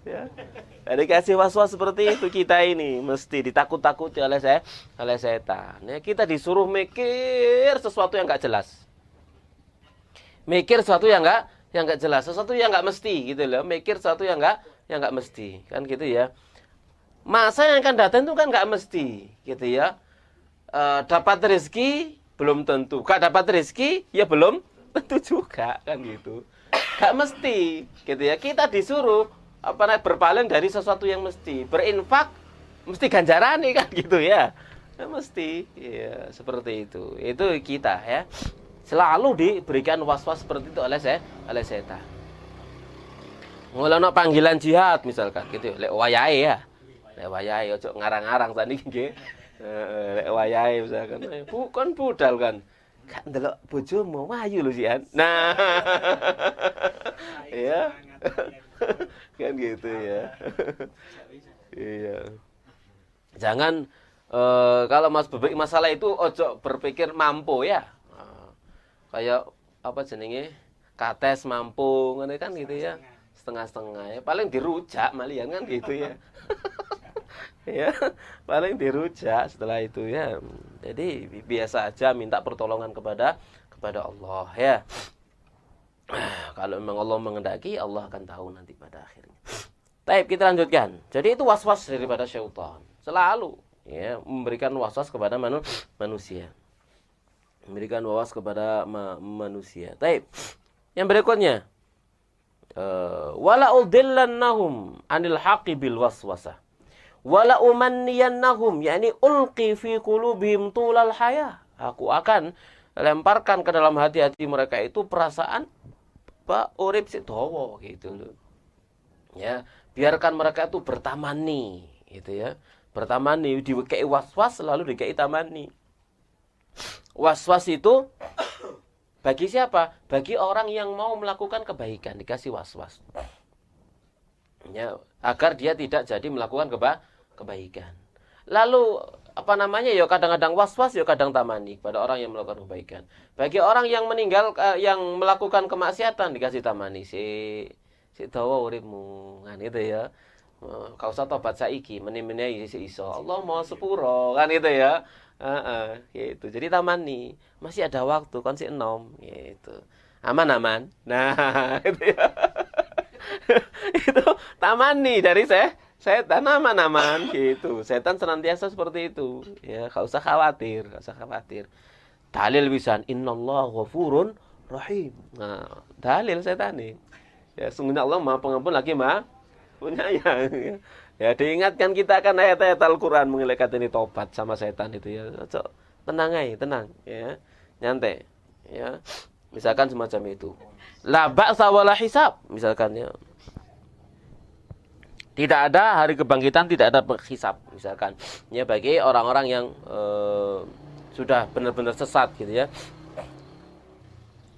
[SPEAKER 2] ya. Jadi kasih was-was seperti itu kita ini mesti ditakut-takuti oleh setan. Ya, kita disuruh mikir sesuatu yang enggak jelas. Mikir sesuatu yang enggak jelas, sesuatu yang enggak mesti gitu loh. Mikir sesuatu yang enggak mesti, kan gitu ya. Masa yang akan datang itu kan enggak mesti gitu ya. Dapat rezeki belum tentu. Gak dapat rezeki, ya belum tentu juga kan gitu. Gak mesti, gitu ya. Kita disuruh berpaling dari sesuatu yang mesti. Berinfak mesti ganjaran nih kan gitu ya. Mesti, ya seperti itu. Itu kita ya. Selalu diberikan was-was seperti itu oleh setan. Mulane panggilan jihad misalkan gitu, lek wayahe ya. Lek wayahe ojo ngarang-ngarang tadi nggih. Lek wayahe misalkan, bukan budal kan. Gak ndelok bojomu wayu lho sian. Nah. Ya. Kan gitu ya. Iya. Jangan kalau Mas Bebek masalah itu ojo berpikir mampu ya. Kayak apa jenenge? Kates mampu ngene kan gitu ya. Setengah-setengah ya. Paling dirujak malian kan gitu ya. Ya, paling dirujak setelah itu ya. Jadi biasa aja minta pertolongan kepada Allah ya. Kalau memang Allah mengendaki, Allah akan tahu nanti pada akhirnya. Baik, kita lanjutkan. Jadi itu was-was daripada syaitan. Selalu ya memberikan was-was kepada manusia. Memberikan was-was kepada manusia. Baik. Yang berikutnya, wala udillannahum anil haqqi bil waswasah. Wala umanniyannahum, yakni ulqi fi qulubihim tulal haya. Aku akan lemparkan ke dalam hati-hati mereka itu perasaan urip sik dawa gitu loh. Ya, biarkan mereka itu bertamani gitu ya. Bertamani diwekei was-was lalu dikei tamani. Was-was itu bagi siapa? Bagi orang yang mau melakukan kebaikan dikasih was-was. Ya, agar dia tidak jadi melakukan kebaikan. Lalu ya kadang-kadang was-was ya kadang tamani pada orang yang melakukan kebaikan. Bagi orang yang meninggal yang melakukan kemaksiatan dikasih tamani si dawa uripmu kan itu ya. Kau usah tobat saiki meni-meni iso. Allah mau sepuro kan itu ya. Gitu. Jadi tamani, masih ada waktu kan si enom gitu. Aman. Nah, itu ya. Itu tamani dari setan aman gitu. Setan senantiasa seperti itu. Ya, enggak usah khawatir. Dalil wisan innallaha ghafurun rahim. Nah, dalil setan nih. Ya, sungguhnya Allah Maha Pengampun lagi Maha Penyayang. Ya, diingatkan kita akan ayat-ayat Al-Qur'an mengenai kata ini tobat sama setan itu ya. Tenang ya. Nyantai. Ya. Misalkan semacam itu. La ba'sa wala hisab misalkan ya. Tidak ada hari kebangkitan, tidak ada hisab misalkan. Ya bagi orang-orang yang sudah benar-benar sesat gitu ya.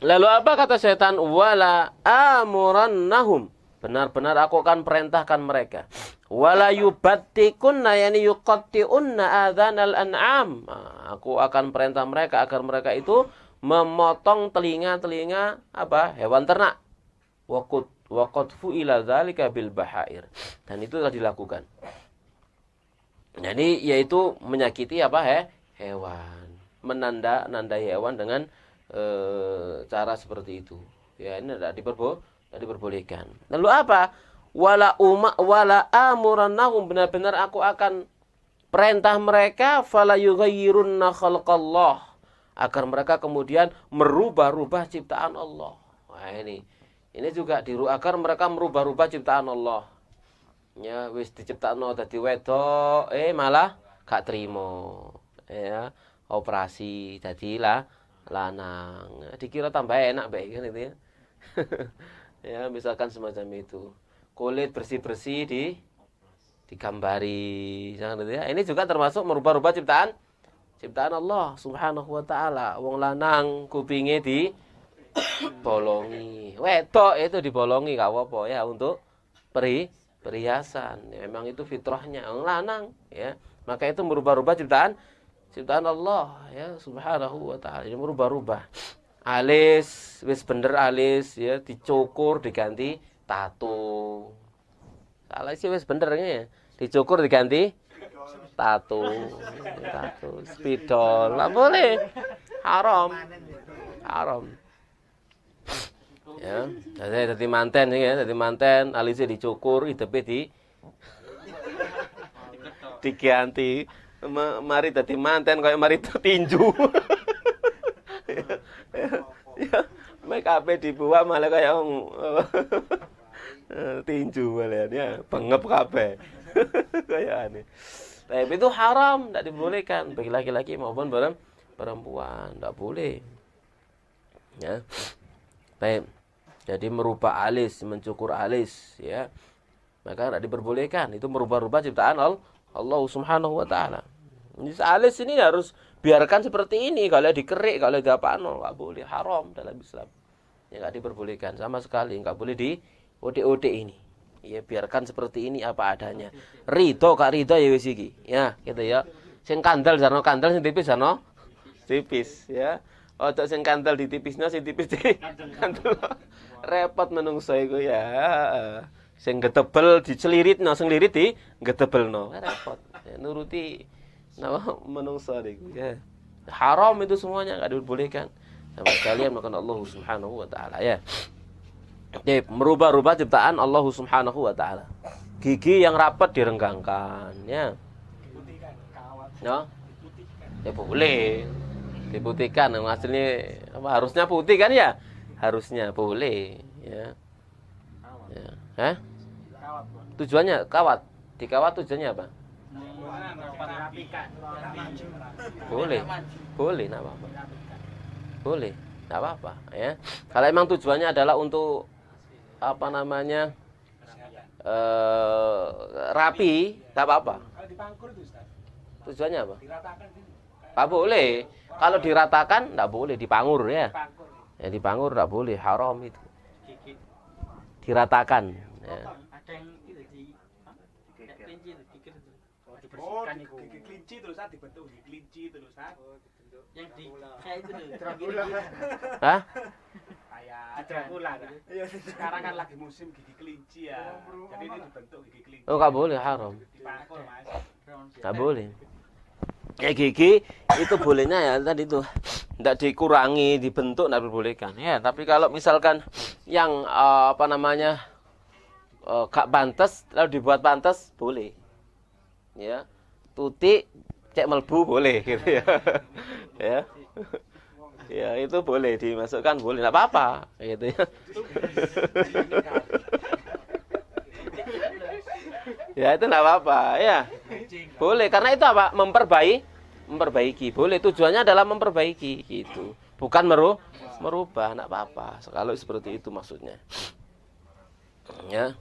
[SPEAKER 2] Lalu apa kata setan? Wala amurannahum. Benar-benar aku akan perintahkan mereka. Wala yubattikunna yani yuqatti'unna adhanal an'am. Aku akan perintah mereka agar mereka itu memotong telinga-telinga hewan ternak. Waqad fu'ila dzalika bil bahair. Dan itu telah dilakukan. Jadi yaitu menyakiti hewan. Menandai hewan dengan cara seperti itu. Ya ini tidak diperbolehkan. Lalu apa? Wala amurannahum, benar-benar aku akan perintah mereka fala yughayyirunna khalqallah, agar mereka kemudian merubah-rubah ciptaan Allah. Wah ini juga agar mereka merubah-rubah ciptaan Allah. Ya wis diciptakno dadi wedok, malah gak trimo. Ya, operasi dadi lanang. Dikira tambah enak bae kan itu ya. Ya, misalkan semacam itu. Kulit bersih-bersih digambari, jangan gitu ya. Ini juga termasuk merubah-rubah ciptaan Allah Subhanahu wa taala. Wong lanang kupinge dibolongi. Wedok itu dibolongi gak apa-apa ya untuk perhiasan. Ya, memang itu fitrahnya wong lanang ya. Maka itu merubah-rubah ciptaan Allah ya Subhanahu wa taala. Ini merubah-rubah. Alis wis bener alis ya dicukur diganti tato. Salah sih wis bener ya. Dicukur diganti tato, spidol. Lah boleh. Haram. Ya, dadi manten ya, dadi manten alisnya dicukur, hidepe diganti. Mari dadi manten koyo mari tinju. Ya, make up dibuat malah kayak tinju malah ya, bengep kabeh. Kayak aneh. Tapi itu haram, tidak dibolehkan bagi laki-laki maupun perempuan, tidak boleh. Ya. Baik. Jadi merubah alis, mencukur alis, ya. Maka tidak diperbolehkan. Itu merubah-rubah ciptaan Allah Subhanahu wa taala. Alis ini harus biarkan seperti ini, kalau dikerik, kalau diapano, enggak boleh, haram dalam Islam. Ya enggak diperbolehkan sama sekali, enggak boleh di ode-ode ini. Ya biarkan seperti ini apa adanya. Ridho kak ridho ya wis iki. Ya, gitu ya. Sing kandel sarno kandel, sing tipis sarno tipis, ya. Ojo sing kandel ditipisno, sing tipis di kandel. Repot menungso iku ya. Sing getebel dicelilitno, sing lirit di getebelno. Repot. Ya, nuruti nama menungso iku ya. Haram itu semuanya enggak dibolehkan sama sekalian makan Allah Subhanahu wa taala ya. Jadi merubah-rubah ciptaan Allah Subhanahu wa taala. Gigi yang rapat direnggangkan ya.
[SPEAKER 3] Diputihkan kawat.
[SPEAKER 2] No? Ya boleh. Diputihkan hasilnya apa harusnya putih kan ya? Harusnya boleh ya. Ya. Hah?
[SPEAKER 3] Kawat, Bang.
[SPEAKER 2] Tujuannya kawat. Dikawat tujuannya apa?
[SPEAKER 3] Merapikan.
[SPEAKER 2] Boleh. Boleh enggak apa-apa. Boleh. Enggak apa-apa ya. Kalau emang tujuannya adalah untuk apa namanya? Rapi, enggak apa-apa.
[SPEAKER 3] Kalau dipangkur itu, Ustaz.
[SPEAKER 2] Tujuannya apa?
[SPEAKER 3] Diratakan gitu.
[SPEAKER 2] Enggak boleh. Kalau diratakan enggak boleh, dipangur ya.
[SPEAKER 3] Pangkur.
[SPEAKER 2] Ya dipangur enggak boleh, haram itu.
[SPEAKER 3] Gigit.
[SPEAKER 2] Diratakan ya.
[SPEAKER 3] Ada yang itu di kelinci itu gigit itu. Oh, dibersihkan itu. Gigi kelinci terus Ustaz dibentuk gigi kelinci terus Ustaz. Yang di kayak itu loh, Dracula.
[SPEAKER 2] Hah?
[SPEAKER 3] Kayak Dracula kan. Sekarang kan lagi musim gigi kelinci ya. Jadi ini dibentuk gigi kelinci.
[SPEAKER 2] Oh, enggak boleh, haram.
[SPEAKER 3] Dipangkur, Mas.
[SPEAKER 2] Enggak boleh. Ya gigi itu bolehnya ya tadi itu enggak dikurangi, dibentuk enggak diperbolehkan. Ya, tapi kalau misalkan yang apa namanya gak pantas lalu dibuat pantas boleh. Ya. Tutik cek melbu boleh gitu ya. Ya. Ya, itu boleh dimasukkan, boleh enggak apa-apa gitu ya. Ya itu enggak apa-apa ya. Boleh karena itu apa? Memperbaiki. Boleh tujuannya adalah memperbaiki gitu. Bukan merubah, enggak apa-apa. Kalau seperti itu maksudnya. Ya.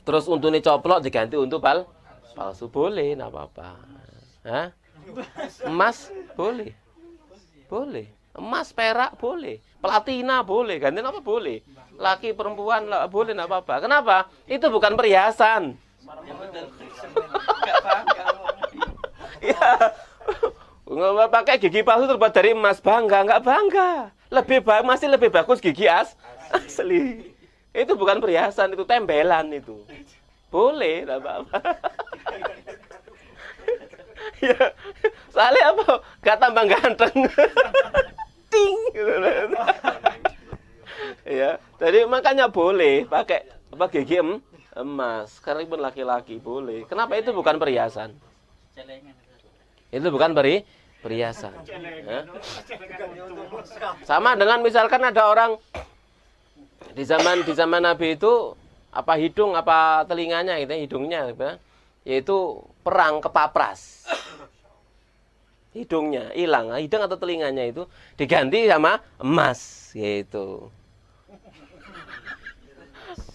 [SPEAKER 2] Terus untune coplok diganti untuk palsu boleh, enggak apa-apa. Hah? Emas boleh. Boleh. Emas, perak boleh. Platina boleh. Ganti apa boleh. Laki perempuan lah boleh enggak apa-apa. Kenapa? Itu bukan perhiasan. Ya. Nggak pakai gigi palsu terbuat dari emas, bangga enggak bangga. Masih lebih bagus gigi asli. Itu bukan perhiasan, itu tembelan itu. Boleh, enggak apa-apa. Ya. Soalnya apa? Enggak tambah ganteng. Ting. Ya, jadi makanya boleh pakai apa gigi emas. Sekarang pun laki-laki boleh. Kenapa itu bukan perhiasan? Itu bukan perhiasan. Ya. Sama dengan misalkan ada orang di zaman Nabi itu apa hidung apa telinganya gitu, hidungnya gitu, yaitu perang kepapras. Hidungnya hilang, hidung atau telinganya itu diganti sama emas gitu.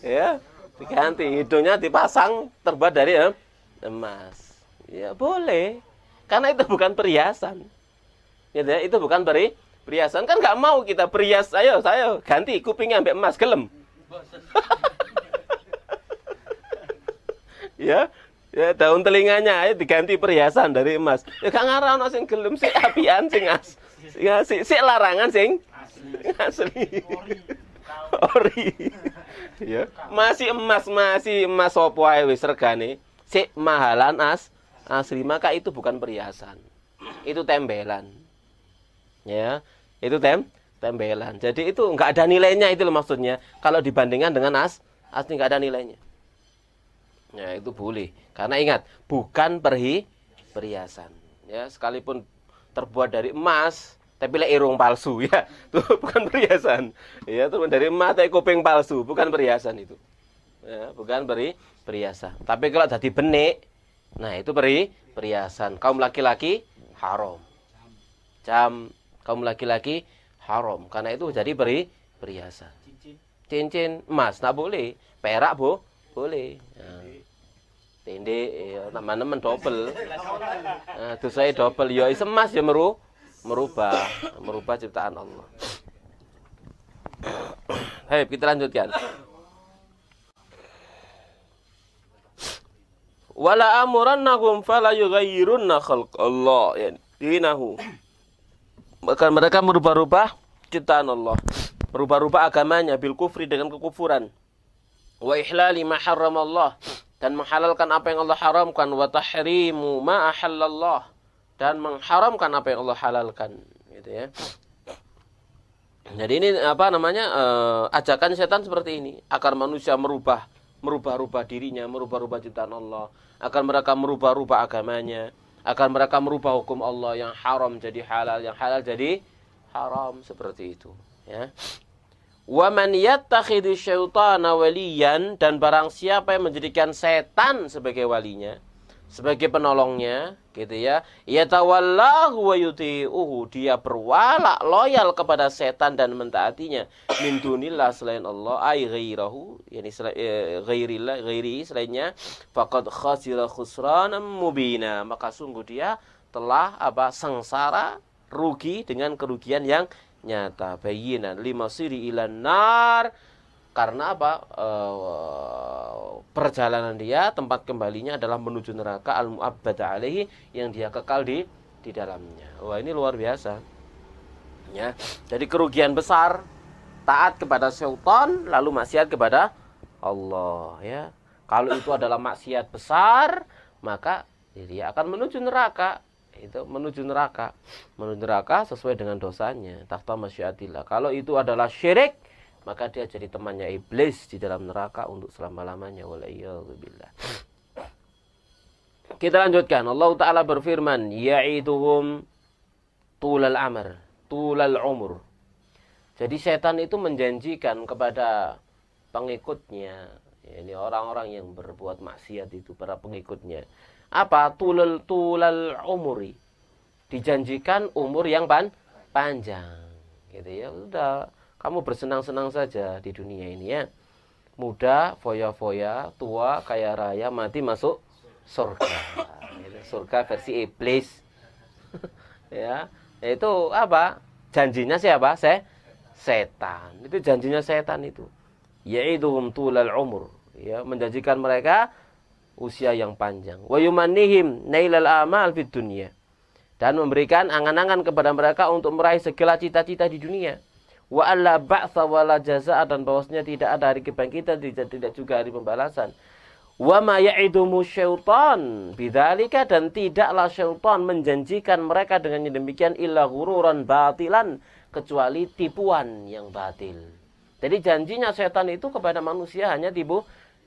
[SPEAKER 2] Ya, diganti hidungnya dipasang terbuat dari emas. Ya boleh, karena itu bukan perhiasan. Gitu ya, itu bukan perhiasan kan nggak mau kita perhias. Ayo, saya ganti kupingnya ambek emas gelem. Ya, ya daun telinganya ayo diganti perhiasan dari emas. Ya gak ngarah ono sing gelem sik apian sing ya sik larangan sing asli. Ori. Ya, masih emas opo ae wis regane. Sik mahalan asli, maka itu bukan perhiasan. Itu tembelan. Ya, itu tembelan. Jadi itu enggak ada nilainya itu loh maksudnya. Kalau dibandingkan dengan asli enggak ada nilainya. Ya, itu boleh. Karena ingat, bukan perhiasan. Ya, sekalipun terbuat dari emas, tapi lek irung palsu ya. Itu bukan perhiasan. Ya, terbuat dari emas tapi kuping palsu, bukan perhiasan itu. Ya, bukan perhiasan. Tapi kalau jadi benik, nah itu perhiasan. Kaum laki-laki haram. Jam kaum laki-laki haram karena itu jadi perhiasan. Cincin emas tak boleh, perak boleh. Nah, tende ya teman-teman double. Nah, itu saya double ya emas ya merubah ciptaan Allah. Hai, kita lanjutkan. Wala amurannahum fala yughayyirunna khalqallah ya dinahu. Maka mereka merubah-rubah ciptaan Allah. Merubah-rubah agamanya bil kufri dengan kekufuran. Wa ihlali ma harramallah dan menghalalkan apa yang Allah haramkan wa tahrimu ma ahallallah dan mengharamkan apa yang Allah halalkan gitu ya. Jadi ini apa namanya ajakan setan seperti ini agar manusia merubah-rubah dirinya, merubah-rubah ciptaan Allah, agar mereka merubah-rubah agamanya, agar mereka merubah hukum Allah yang haram jadi halal, yang halal jadi haram seperti itu ya. Wa man yattakhidhu syaitana waliyan dan barang siapa yang menjadikan setan sebagai walinya, sebagai penolongnya gitu ya, yatawallahu wa yuti'uhu, dia berwala loyal kepada setan dan mentaatinya, min dunillah selain Allah, ay ghairahu, yani ghairi selainnya, faqad khasira khusranan mubina, maka sungguh dia telah sengsara, rugi dengan kerugian yang nyata, bayinan lima siri ilan nar, karena perjalanan dia, tempat kembalinya adalah menuju neraka al-mu'abbada alaihi, yang dia kekal di dalamnya. Wah, ini luar biasa ya. Jadi kerugian besar taat kepada syaitan lalu maksiat kepada Allah ya. Kalau itu adalah maksiat besar, maka dia akan menuju neraka. Itu menuju neraka sesuai dengan dosanya, tahta masyiatillah. Kalau itu adalah syirik, maka dia jadi temannya iblis di dalam neraka untuk selama-lamanya. Waliyadzubillah. Kita lanjutkan. Allah Ta'ala berfirman, ya'iduhum tulal amr, tulal umur. Jadi setan itu menjanjikan kepada pengikutnya, ini orang-orang yang berbuat maksiat itu, para pengikutnya, apa? Tulal umuri, dijanjikan umur yang panjang gitu ya. Udah, kamu bersenang-senang saja di dunia ini ya, muda foya-foya, tua kaya raya, mati masuk surga gitu. Surga versi iblis ya. Itu apa? Janjinya siapa? Setan. Itu janjinya setan itu. Ya'iduhum tulal umur ya, menjanjikan mereka usia yang panjang. Wa yumannihim nailal amal fid dunya, dan memberikan angan-angan kepada mereka untuk meraih segala cita-cita di dunia. Wa alla ba'tsa wala jazaa, dan bahwasanya tidak ada hari kebangkitan, tidak juga hari pembalasan. Wa ma ya'idumu syaitan bidzalika, dan tidaklah syaitan menjanjikan mereka dengan demikian illa ghururan batilan, kecuali tipuan yang batil. Jadi janjinya setan itu kepada manusia hanya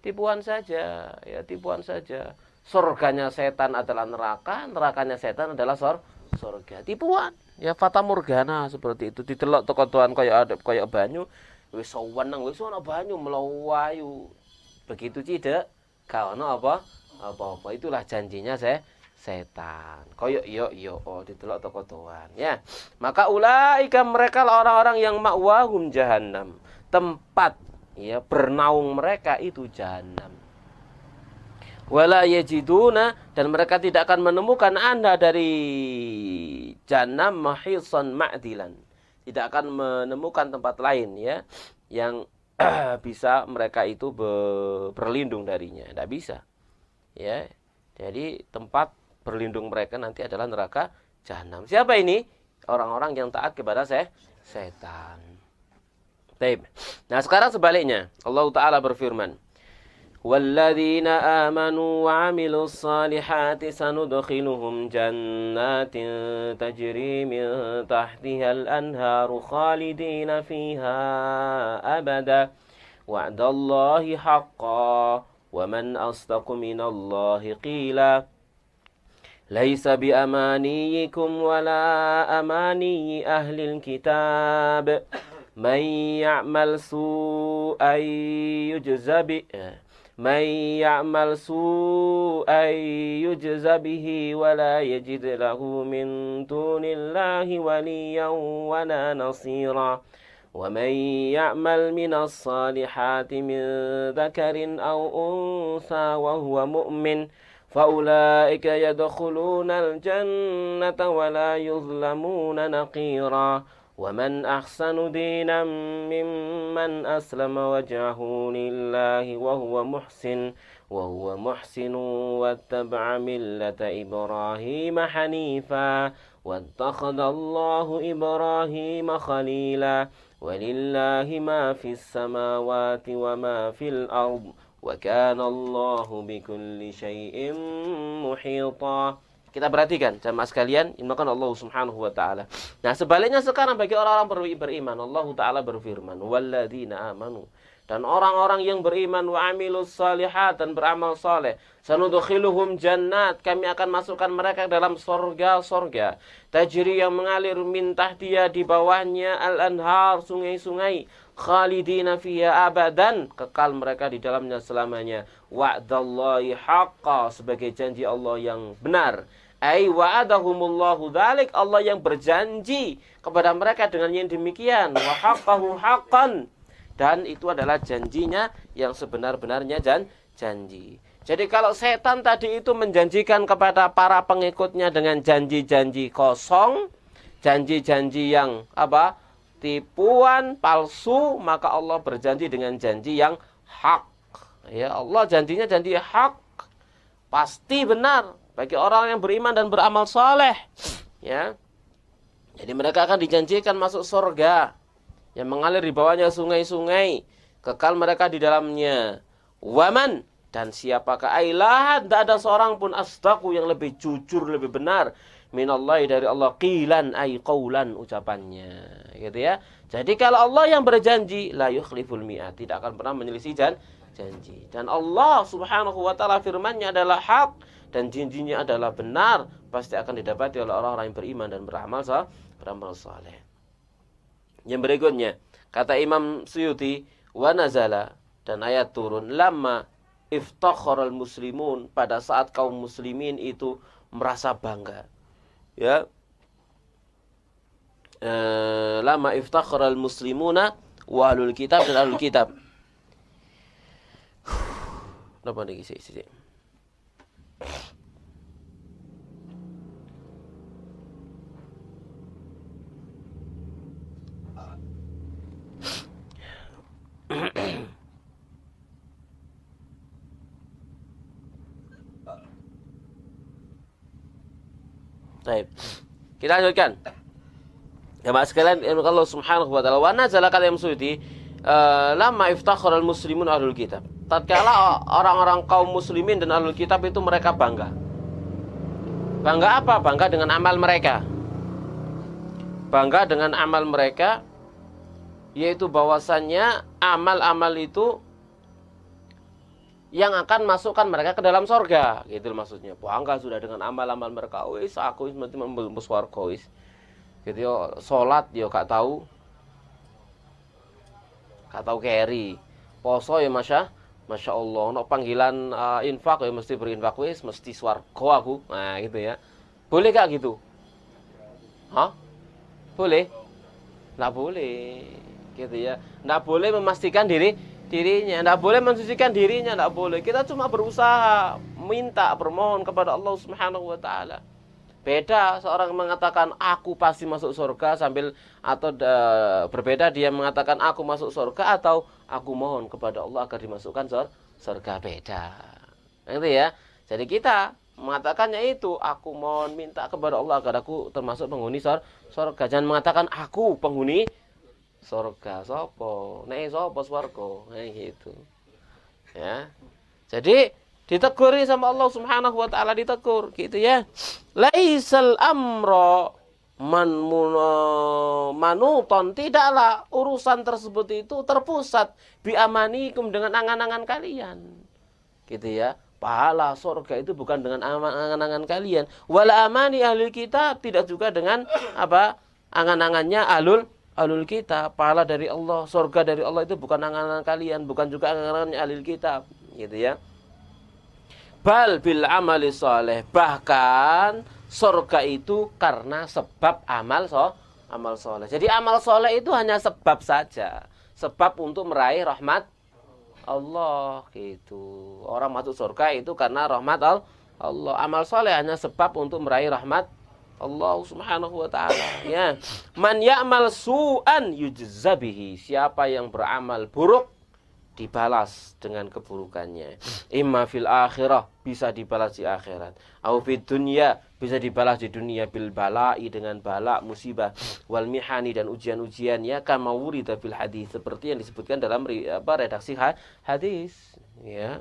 [SPEAKER 2] tipuan saja, ya, tipuan saja. Surganya setan adalah neraka, nerakanya setan adalah surga. Tipuan, ya, fata morgana seperti itu. Ditelok teko tuan kaya banyu, wis weneng, wis ana banyu melayu. Begitu tidak, gak ono apa-apa. Itulah janjinya setan. Kaya ditelok teko tuan, ya. Maka ulaika, mereka lah orang-orang yang ma'wahum jahannam. Tempat ya bernaung mereka itu jahanam. Wala yajiduna, dan mereka tidak akan menemukan Anda dari jahanam mahisan ma'dilan. Tidak akan menemukan tempat lain ya yang bisa mereka itu berlindung darinya. Tidak bisa. Ya. Jadi tempat berlindung mereka nanti adalah neraka jahanam. Siapa ini? Orang-orang yang taat kepada setan. Baik. Nah, sekarang sebaliknya. Allah Ta'ala berfirman, walladzina amanu wa 'amilus salihati sanudkhiluhum jannatin tajri min tahtihal anharu khalidina fiha abada wa'dallahi haqqan wa man asdaqu minallahi qila. Laisa bi amaniyikum wala amani ahlil kitab. Man ya'mal su'an yujza bi Man ya'mal su'an yujza bihi wala yajid lahu min dunillahi waliyan wala nasira. ومن يعمل من الصالحات من ذكر أو أنثى وهو مؤمن فأولئك يدخلون الجنة ولا يظلمون نقيرا ومن أحسن دينا ممن أسلم وجهه لله وهو محسن واتبع ملة إبراهيم حنيفا واتخذ الله إبراهيم خليلا ولله ما في السماوات وما في الأرض وكان الله بكل شيء محيطا. Kita perhatikan jamaah sekalian, dimuliakan Allah Subhanahu wa taala. Nah, sebaliknya sekarang bagi orang-orang beriman, Allah taala berfirman, "Walladzina amanu." Dan orang-orang yang beriman wa amilus salihat dan beramal saleh, sanudkhiluhum jannat, kami akan masukkan mereka dalam surga-surga, tajri yang mengalir min tahtiha, di bawahnya al-anhar, sungai-sungai, khalidina fiha abadan, kekal mereka di dalamnya selamanya. Wa'dallahi haqqa, sebagai janji Allah yang benar. Ai wa'adahumullahu dzalik, Allah yang berjanji kepada mereka dengan yang demikian. Wa haqqahu haqqan, dan itu adalah janjinya yang sebenar-benarnya janji. Jadi kalau setan tadi itu menjanjikan kepada para pengikutnya dengan janji-janji kosong, janji-janji yang tipuan, palsu, maka Allah berjanji dengan janji yang hak. Ya, Allah janjinya janji hak, pasti benar bagi orang yang beriman dan beramal saleh. Ya. Jadi mereka akan dijanjikan masuk surga yang mengalir di bawahnya sungai-sungai, kekal mereka di dalamnya. Waman, dan siapakah ailah, tidak ada seorang pun asdaqu yang lebih jujur, lebih benar minallahi, dari Allah, qilan ay qaulan, ucapannya, gitu ya. Jadi kalau Allah yang berjanji, la yukhliful mi'ad, tidak akan pernah menyelisih janji. Dan Allah Subhanahu wa taala firman-Nya adalah hak dan janjinya adalah benar, pasti akan didapati oleh orang-orang yang beriman dan beramal saleh. Yang berikutnya, kata Imam Suyuti, wa nazala, dan ayat turun, lamma iftakharal muslimun, pada saat kaum muslimin itu merasa bangga. Ya. Lamma iftakharal muslimuna wa ahlul kitab, dan ahlul kitab. Napa niki sik. Baik. Kita lanjutkan. Jemaah sekalian, Allah Subhanahu wa taala, wa nazala kata Imam Suyuti, lamma iftakharal muslimun ahlul kitab. Tatkala orang-orang kaum muslimin dan ahlul kitab itu mereka bangga. Bangga apa? Bangga dengan amal mereka. Bangga dengan amal mereka, yaitu bahwasannya amal-amal itu yang akan masukkan mereka ke dalam surga, gitu maksudnya. Bangga sudah dengan amal-amal mereka. Wis aku wis mesti mlebu swarga wis. Gitu yo, salat yo gak tahu keri. Poso ya Masya Allah, no panggilan infak ya mesti berinfak wis, mesti swarga aku. Nah, gitu ya. Boleh gak gitu? Hah? Boleh? Nggak boleh. Gitu ya. Nggak boleh memastikan dirinya, nggak boleh mensucikan dirinya, nggak boleh. Kita cuma berusaha minta, bermohon kepada Allah Subhanahu wa taala. Beda seorang mengatakan aku pasti masuk surga sambil berbeda dia mengatakan aku masuk surga atau aku mohon kepada Allah agar dimasukkan surga, beda. Gitu ya. Jadi kita mengatakannya itu aku mohon minta kepada Allah agar aku termasuk penghuni surga. Jangan mengatakan aku penghuni surga, sopo, sopo swarga, gitu. Ya. Jadi ditegur sama Allah Subhanahu wa taala, ditegur gitu ya. Laisal amra manuton, tidaklah urusan tersebut itu terpusat bi amanikum, dengan angan-angan kalian. Gitu ya. pahala surga itu bukan dengan angan-angan kalian. Wala amani ahlul kitab, tidak juga dengan apa? Angan-angannya ahlul kitab. Pahala dari Allah, surga dari Allah itu bukan angan-angan kalian, bukan juga angan-angannya ahlul kitab, gitu ya. Bal bil amali sholeh, bahkan surga itu karena sebab amal soleh. Jadi amal soleh itu hanya sebab saja, sebab untuk meraih rahmat Allah gitu. Orang masuk surga itu karena rahmat Allah. Amal soleh hanya sebab untuk meraih rahmat Allah subhanahu wa ta'ala. Ya. Man ya'mal su'an yujza bihi. Siapa yang beramal buruk dibalas dengan keburukannya. Imma fil akhirah, bisa dibalas di akhirat. Au fid dunya, bisa dibalas di dunia bil bala'i, dengan bala, musibah, wal mihani, dan ujian-ujian, ya kama wurida fil hadis, seperti yang disebutkan dalam redaksi hadis, ya.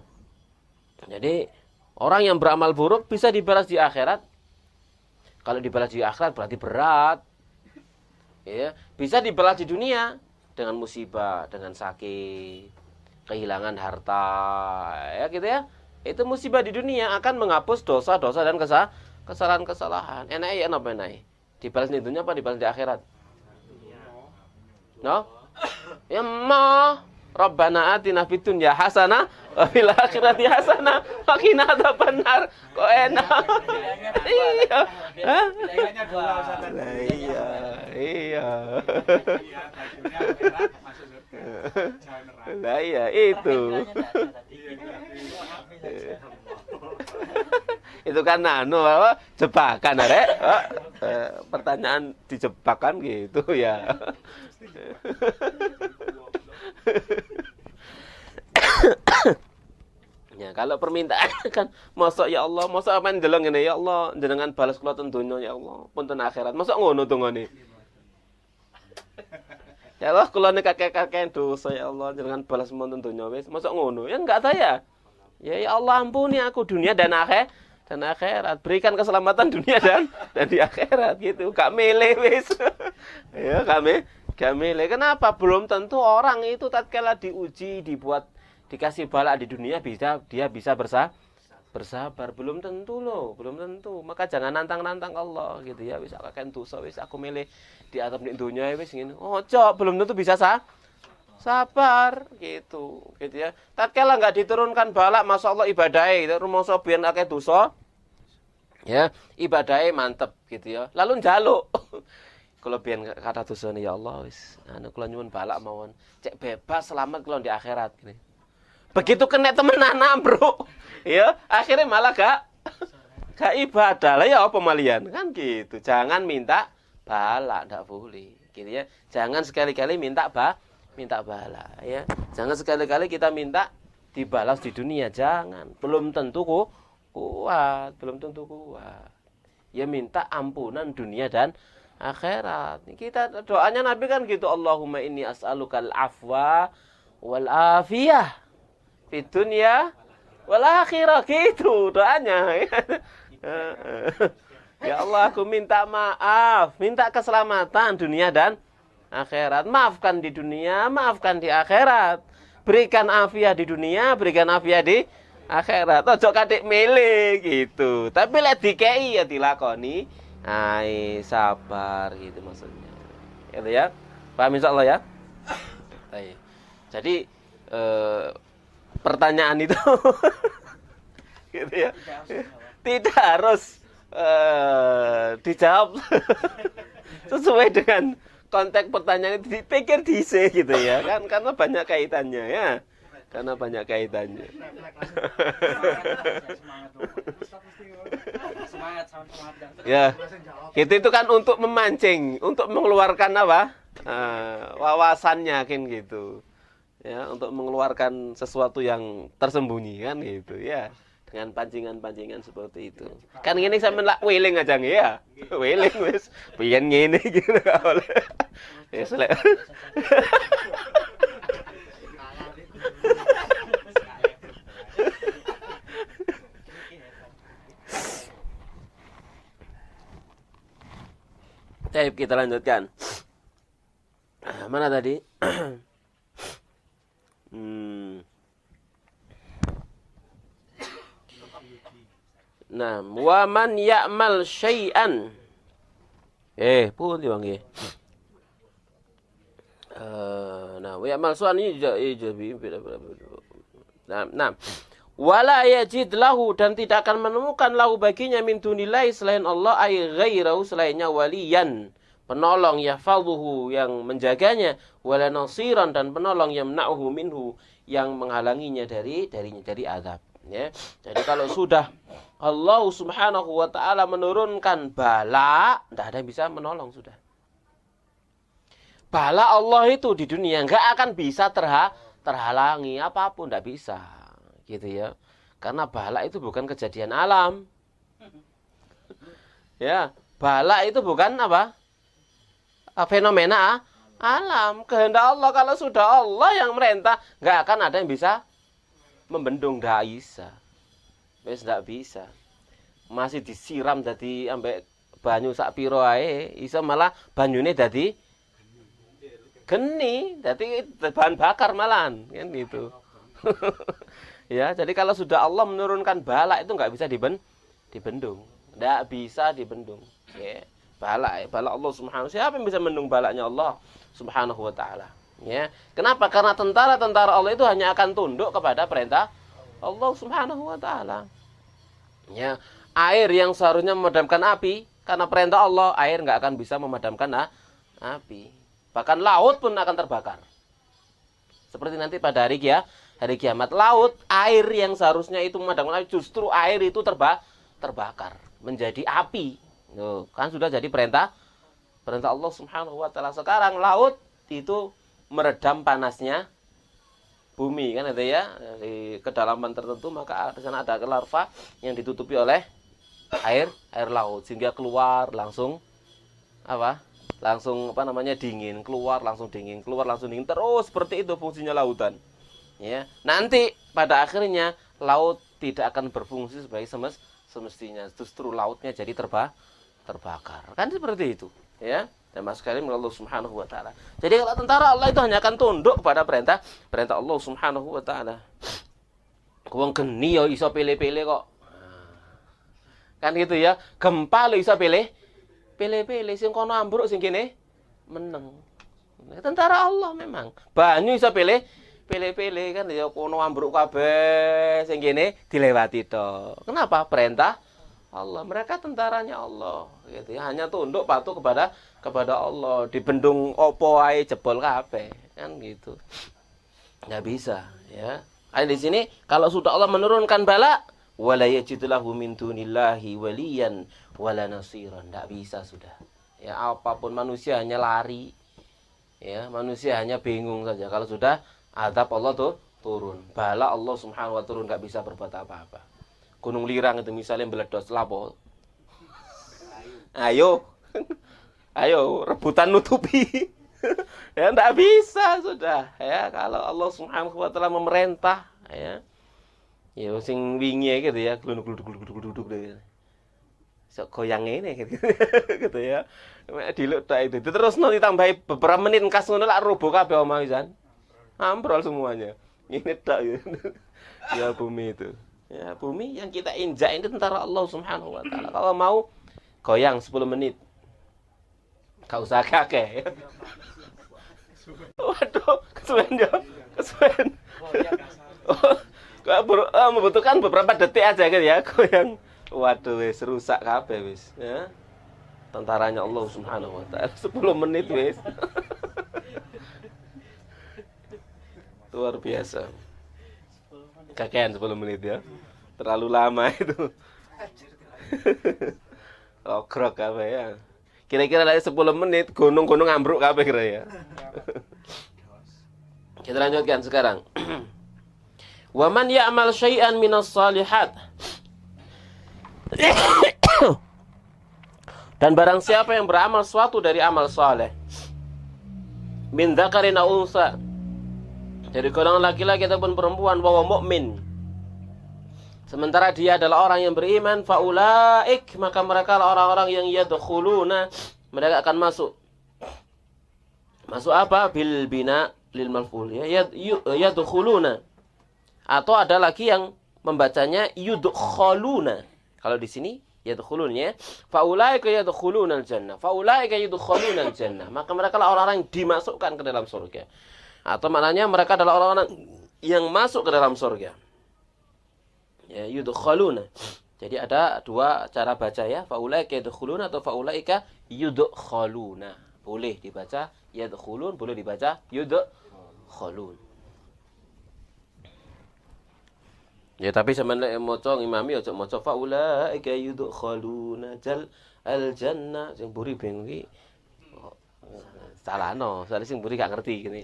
[SPEAKER 2] Jadi orang yang beramal buruk bisa dibalas di akhirat. Kalau dibalas di akhirat berarti berat. Ya, bisa dibalas di dunia dengan musibah, dengan sakit, kehilangan harta, ya gitu ya. Itu musibah di dunia akan menghapus dosa-dosa dan kesalahan-kesalahan. Enak ya, apa enak? Dibalas di dunia apa dibalas di akhirat? No? Ya ma Rabbana atina fid dunya hasanah wa fil akhirati hasanah wa qina adzabannar. Kok enak? Iya. Hah? Iya. Lah iya itu. Itu kan apa? Jebakan, Rek. Pertanyaan dijebakkan gitu ya. Ya, kalau permintaan kan mosok ya Allah, mosok apa ndeleng ngene ya Allah, jenengan balas kula ten donya ya Allah, punten akhirat. Mosok ngono tungane. Ya Allah, kula nek kakek-kakek dosa ya Allah, jenengan balas punten donya wis. Mosok ngono? Ya enggak saya. Ya Allah, ampuni aku dunia dan akhirat. Berikan keselamatan dunia dan di akhirat gitu. Gak milih wis. Ya, gak milih. Kenapa? Belum tentu orang itu tatkala diuji, dikasih bala di dunia dia bisa bersabar. Belum tentu loh, belum tentu. Maka jangan nantang-nantang Allah gitu ya. Wis kakek dosa wis aku milih di atap di dunia wis ngene. Ojo, belum tentu bisa sabar gitu ya. Tatkala enggak diturunkan bala, masyaallah ibadahe gitu, rumangsa biyen akeh dosa. Ya, ibadahe mantep gitu ya. Lalu njaluk. Kalau biyen kata dosane ya Allah wis anu kula nyuwun bala mawon. Cek bebas selamat kula di akhirat gini. Begitu kena temenan, Bro. Ya, akhirnya malah gak ibadah. Lah ya apa malian? Kan gitu. Jangan minta bala, ndak boleh. Gitu ya. Jangan sekali-kali minta bala, ya. Jangan sekali-kali kita minta dibalas di dunia, jangan. Belum tentu kuat. Ya minta ampunan dunia dan akhirat. Kita doanya Nabi kan gitu, Allahumma inni as'alukal afwa wal afiyah fid dunya wal akhirah, gitu doanya. Ya Allah, aku minta maaf, minta keselamatan dunia dan akhirat. Maafkan di dunia, maafkan di akhirat. Berikan afiat di dunia, berikan afiat di akhirat. Ojo katik milih gitu. Tapi lek dikei ya dilakoni. Ai, sabar gitu maksudnya. Gitu ya. Paham insyaallah ya? Baik. Jadi pertanyaan itu gitu ya. Tidak harus dijawab sesuai dengan konteks pertanyaan itu, dipikir dhisik gitu ya kan, karena banyak kaitannya ya. Ya, itu kan untuk memancing, untuk mengeluarkan apa? Wawasannya kan gitu. Ya, untuk mengeluarkan sesuatu yang tersembunyi kan gitu ya. Dengan pancingan-pancingan seperti itu. Kan ngene sampean lak weling aja nggih ya. Weling wis piyen ngene gitu oleh. Ya selek. Baik, kita lanjutkan. Mana tadi? Nah, wa man ya'mal syai'an. Pun bang nggih. Nah, wa ya'mal syai'an ijabi. Nah. Wala yajid lahu, dan tidak akan menemukan lahu baginya min dunillahi selain Allah, ay ghairahu, selainnya, waliyan, penolong, yahfazuhu, yang menjaganya, wala nasiran, dan penolong, yamna'uhu minhu, yang menghalanginya dari azab, ya. Jadi kalau sudah Allah Subhanahu wa taala menurunkan bala, tidak ada yang bisa menolong sudah. Bala Allah itu di dunia enggak akan bisa terhalangi, apapun tidak bisa. Gitu ya. Karena bala itu bukan kejadian alam. Ya, bala itu bukan apa? Fenomena alam. Kehendak Allah, kalau sudah Allah yang merintah, enggak akan ada yang bisa membendung, enggak bisa. Wis enggak bisa. Masih disiram dadi ambek banyu sak piro ae, iso malah banyune dadi geni, dadi bahan bakar malahan, kan gitu. Ya, jadi kalau sudah Allah menurunkan bala itu nggak bisa dibendung, nggak bisa dibendung. Ya, bala Allah Subhanahu. Siapa yang bisa mendung balanya Allah Subhanahu wa taala? Ya, kenapa? Karena tentara Allah itu hanya akan tunduk kepada perintah Allah Subhanahu wa taala. Ya, air yang seharusnya memadamkan api, karena perintah Allah, air nggak akan bisa memadamkan api. Bahkan laut pun akan terbakar. Seperti nanti pada hari kiamat, laut, air yang seharusnya itu memadamkan api, justru air itu terbakar menjadi api. Kan sudah jadi perintah Allah Subhanahu wa taala. Sekarang laut itu meredam panasnya bumi, kan itu ya, di kedalaman tertentu, maka di sana ada larva yang ditutupi oleh air laut, sehingga keluar langsung dingin, keluar langsung dingin, terus seperti itu fungsinya lautan. Ya, nanti pada akhirnya laut tidak akan berfungsi sebagai semestinya, justru lautnya jadi terbakar. Kan seperti itu, ya. Dan mas sekali Allah Subhanahu wa taala. Jadi kalau tentara Allah itu hanya akan tunduk kepada perintah Allah Subhanahu wa taala. Wong geni yo iso pilih-pilih kok. Kan gitu ya. Gempa lo iso pilih-pilih, sing kono ambruk sing kene meneng. Tentara Allah memang. Banyu iso pilih-pilih kan ya, kono ambruk kabeh, sing kene dilewati to. Kenapa? Perintah Allah. Mereka tentaranya Allah, gitu ya. Hanya tunduk patuh kepada Allah. Dibendung opo ae jebol kabeh, kan gitu. Enggak bisa, ya. Di sini kalau sudah Allah menurunkan bala, wala yajid lahu min dunillahi waliyan wala nasiran, enggak bisa sudah. Ya, apapun manusia hanya lari. Ya, manusia hanya bingung saja kalau sudah azab Allah tuh turun. Bala Allah Subhanahu wa turun, enggak bisa berbuat apa-apa. Gunung Lirang itu misalnya meledos, lapo. Ayo rebutan nutupi. Ya enggak bisa sudah, ya. Kalau Allah Subhanahu wa taala memerintah, ya. Ya sing wingi gitu ya, gluduk deh. Sok goyang ini gitu ya. Diluk tok itu. Terus nanti tambahi beberapa menit kas ngono lak roboh kabeh omah pisan. Ambrol semuanya. Ini tok ya bumi itu. Ya, bumi yang kita injak ini tentara Allah Subhanahu wa taala. Kalau mau goyang 10 menit. Enggak usah kakek. Waduh, kesuwen ya. Kesuwen. Membutuhkan beberapa detik aja gitu ya, goyang. Waduh, wis rusak kabeh wis, ya. Tentaranya Allah Subhanahu wa taala 10 menit wis. Luar biasa. Kakean 10 menit ya. Terlalu lama itu. Ogrok kabeh ya. Kira-kira lagi 10 menit gunung-gunung ambruk kabeh kira ya. Kita lanjutkan sekarang. Wa man ya'mal syai'an minas shalihat. Dan barang siapa yang beramal suatu dari amal saleh, min dzakarin aw unsa, dari golongan laki-laki ataupun perempuan, wa mukmin, sementara dia adalah orang yang beriman, faulaik, maka mereka adalah orang-orang yang yadkhuluna, mereka akan masuk. Masuk apa? Bil bina lil maf'ul, ya, yadkhuluna. Atau ada lagi yang membacanya yudkhaluna. Kalau di sini yadkhulunnya faulaika yadkhulunal jannah. Faulaika yadkhulunal jannah. Maka mereka adalah orang-orang yang dimasukkan ke dalam surga. Atau maknanya mereka adalah orang-orang yang masuk ke dalam surga. Ya, yudkhuluna. Jadi ada dua cara baca ya, faulaika yadkhuluna atau faulaika yudkhuluna. Boleh dibaca yadkhulun, boleh dibaca yudkhulun. Ya tapi sebenarnya maca imami aja maca faulaika yudkhuluna al jannah sing buri bingung iki. Salahno, soalnya sing buri gak ngerti gini.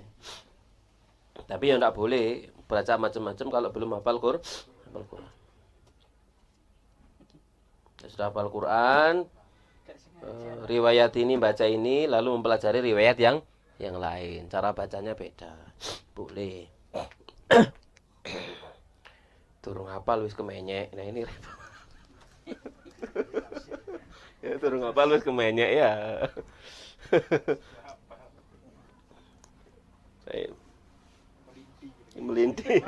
[SPEAKER 2] Tapi ya ndak boleh baca macam-macam kalau belum hafal Quran. Sudah hafal Quran, riwayat ini baca ini, lalu mempelajari riwayat yang lain. Cara bacanya beda. Boleh. Turung hafal wis kemenyek. Nah ini ya, turung hafal wis kemenyek ya. Melinti.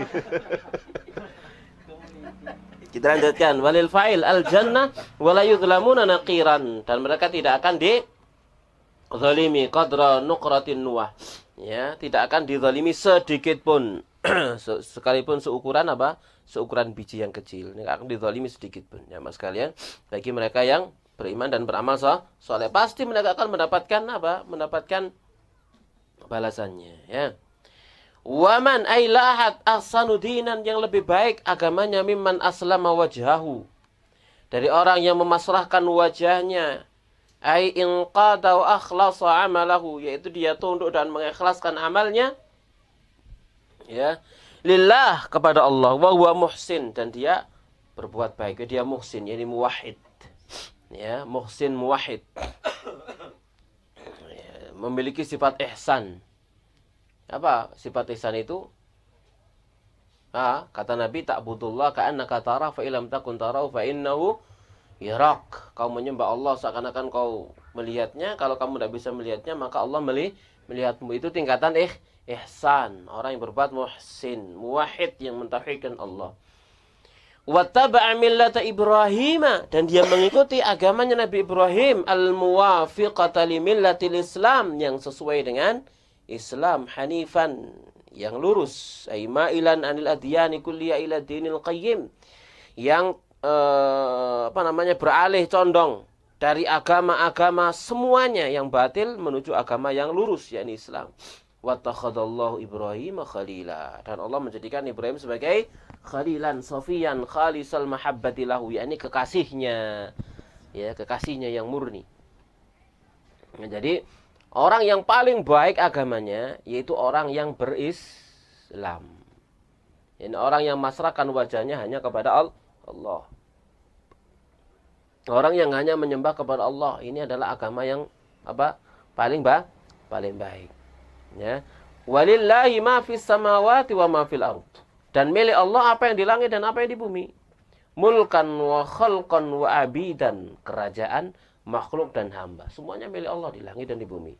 [SPEAKER 2] Kita lanjutkan, walil fa'il al-jannah wala yudlamuna naqiran, dan mereka tidak akan dizalimi qadra nuqratin nuwah. Ya, tidak akan dizalimi sedikit pun. Sekalipun seukuran apa? Seukuran biji yang kecil. Ini akan dizalimi sedikit pun. Ya, Mas kalian, bagi mereka yang beriman dan beramal saleh, pasti mereka akan mendapatkan apa? Mendapatkan balasannya, ya. Waman ay lahat ahsanu dinan, yang lebih baik agamanya mimman aslama wajhahu, dari orang yang memasrahkan wajahnya, ay inqada wa akhlasa amalahu, yaitu dia tunduk dan mengikhlaskan amalnya ya lillah, kepada Allah, wa huwa muhsin, dan dia berbuat baik, dia muhsin, yakni muwahhid ya, muhsin muwahhid ya, memiliki sifat ihsan. Apa sifat ihsan itu? Kata Nabi, ta'budullah ka'annaka tarah fa illam takun tarahu fa innahu yarak. Kau menyembah Allah seakan-akan kau melihatnya. Kalau kamu tidak bisa melihatnya, maka Allah melihatmu. Itu tingkatan ihsan. Orang yang berbuat muhsin, muwahhid, yang mentauhidkan Allah. Wattaba'a millata Ibrahim, dan dia mengikuti agamanya Nabi Ibrahim, al-muwafiqata li millatil Islam, yang sesuai dengan Islam, hanifan, yang lurus, ay ma'ilan anil adyani kulliya ila dinil qayyim, yang beralih condong dari agama-agama semuanya yang batil menuju agama yang lurus, yakni Islam. Wattakhadallahu Ibrahim khalila, dan Allah menjadikan Ibrahim sebagai khalilan safiyan khalisal mahabbati lahu, yakni kekasihnya, ya, kekasihnya yang murni. Jadi orang yang paling baik agamanya yaitu orang yang berislam. Ini orang yang masrahkan wajahnya hanya kepada Allah. Orang yang hanya menyembah kepada Allah, ini adalah agama yang apa? Paling baik. Ya. Walillahi ma fis samawati wa ma fil ard. Dan milik Allah apa yang di langit dan apa yang di bumi. Mulkan wa khalqan wa abidan, kerajaan, makhluk dan hamba. Semuanya milik Allah di langit dan di bumi.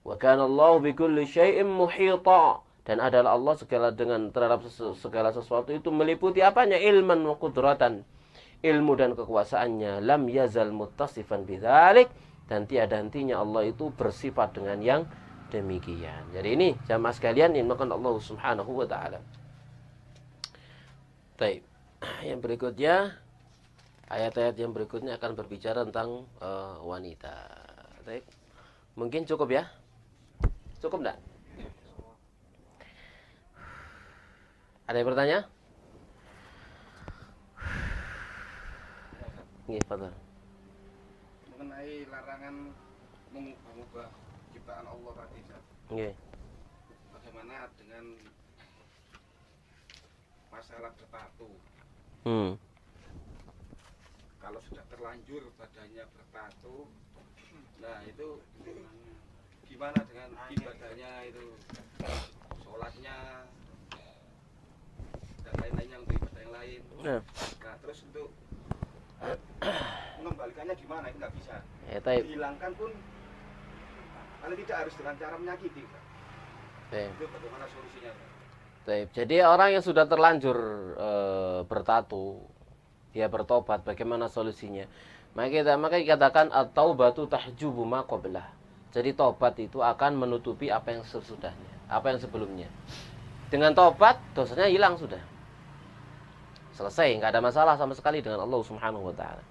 [SPEAKER 2] Wa kana Allahu bikulli syai'in muhita, dan adalah Allah terhadap segala sesuatu itu meliputi apanya? Ilman wa qudratan, ilmu dan kekuasaannya. Lam yazal muttasifan bidzalik, dan tiada hentinya Allah itu bersifat dengan yang demikian. Jadi ini jamaah sekalian yang dimakan Allah Subhanahu wa taala. Baik. Yang berikutnya, ayat-ayat yang berikutnya akan berbicara tentang wanita. Baik. Mungkin cukup ya? Cukup enggak? Ada yang bertanya? Nggih, Pak.
[SPEAKER 4] Mengenai larangan mengubah ciptaan Allah tadi,
[SPEAKER 2] Nggih.
[SPEAKER 4] bagaimana dengan masalah bertatu? Kalau sudah terlanjur badannya bertatu, nah itu gimana dengan ibadahnya itu, sholatnya dan lain-lainnya, untuk ibadah yang lain. Nah terus untuk mengembalikannya gimana? Itu nggak bisa. Dihilangkan pun paling tidak harus dengan cara menyakiti. Itu bagaimana solusinya?
[SPEAKER 2] Jadi orang yang sudah terlanjur bertatu, dia bertobat, bagaimana solusinya? Maka dikatakan at-taubatu tahjubu ma qablah. Jadi tobat itu akan menutupi apa yang sesudahnya, apa yang sebelumnya. Dengan tobat dosanya hilang sudah. Selesai, nggak ada masalah sama sekali dengan Allah Subhanahu wa taala.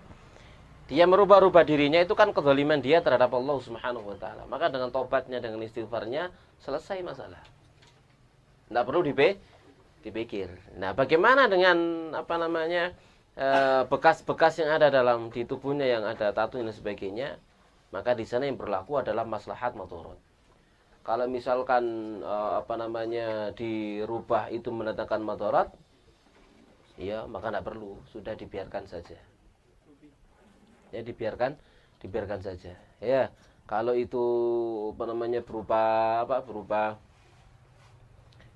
[SPEAKER 2] Dia merubah-rubah dirinya itu kan kezaliman dia terhadap Allah Subhanahu wa taala. Maka dengan tobatnya, dengan istighfarnya selesai masalah. Nggak perlu dipikir. Nah, bagaimana dengan bekas-bekas yang ada di tubuhnya yang ada tato dan sebagainya? Maka di sana yang berlaku adalah maslahat madharat. Kalau misalkan dirubah itu mendatangkan madharat, ya maka tidak perlu, sudah dibiarkan saja. Ya dibiarkan saja. Ya, kalau itu berupa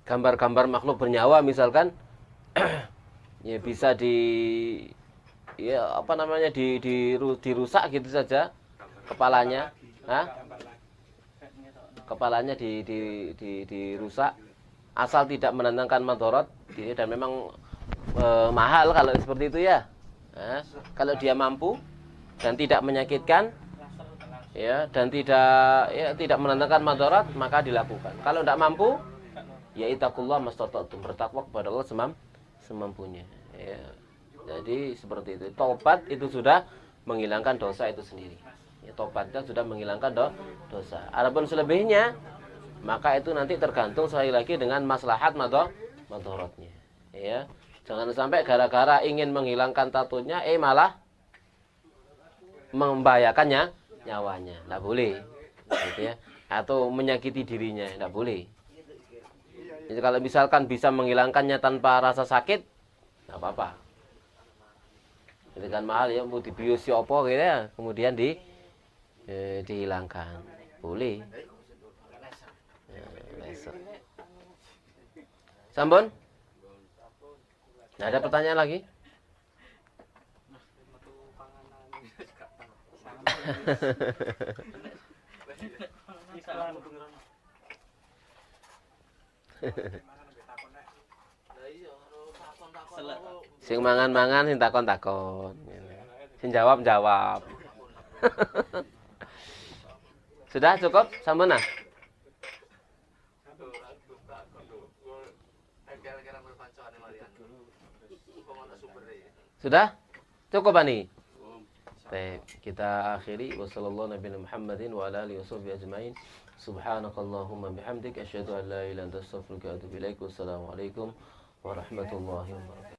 [SPEAKER 2] gambar-gambar makhluk bernyawa misalkan, ya bisa dirusak gitu saja kepalanya, kepalanya dirusak asal tidak mendatangkan madharat, dan memang mahal kalau seperti itu ya. Kalau dia mampu dan tidak menyakitkan, ya, dan tidak mendatangkan madharat, maka dilakukan. Kalau tidak mampu, ya ittaqullah mastata'tum, bertakwa kepada Allah semampunya. Ya. Jadi seperti itu. Tobat itu sudah menghilangkan dosa itu sendiri. Ya, tobatnya sudah menghilangkan dosa. Adapun selebihnya, maka itu nanti tergantung sekali lagi dengan maslahat madharatnya. Ya. Jangan sampai gara-gara ingin menghilangkan tatunya, malah membahayakannya nyawanya. Tidak boleh. Gitu ya. Atau menyakiti dirinya, tidak boleh. Jadi kalau misalkan bisa menghilangkannya tanpa rasa sakit, tidak apa-apa. Jadi kan mahal ya, mau dibiusi apa gitu ya, kemudian dihilangkan. Boleh. Ya, laser. Sampun? Nah, ada pertanyaan lagi? Sing mangan-mangan, sing takon-takon. Sing jawab-jawab. Sudah cukup? Sampun nah? Sudah? Cukup ani? Baik, kita akhiri. Wassallallahu nabiyana Muhammadin wa ala alihi washabbihi ajmain. Subhanakallahumma bihamdik asyhadu an la ilaha illa anta astaghfiruka wa atubu ilaik. Wassalamualaikum warahmatullahi wabarakatuh.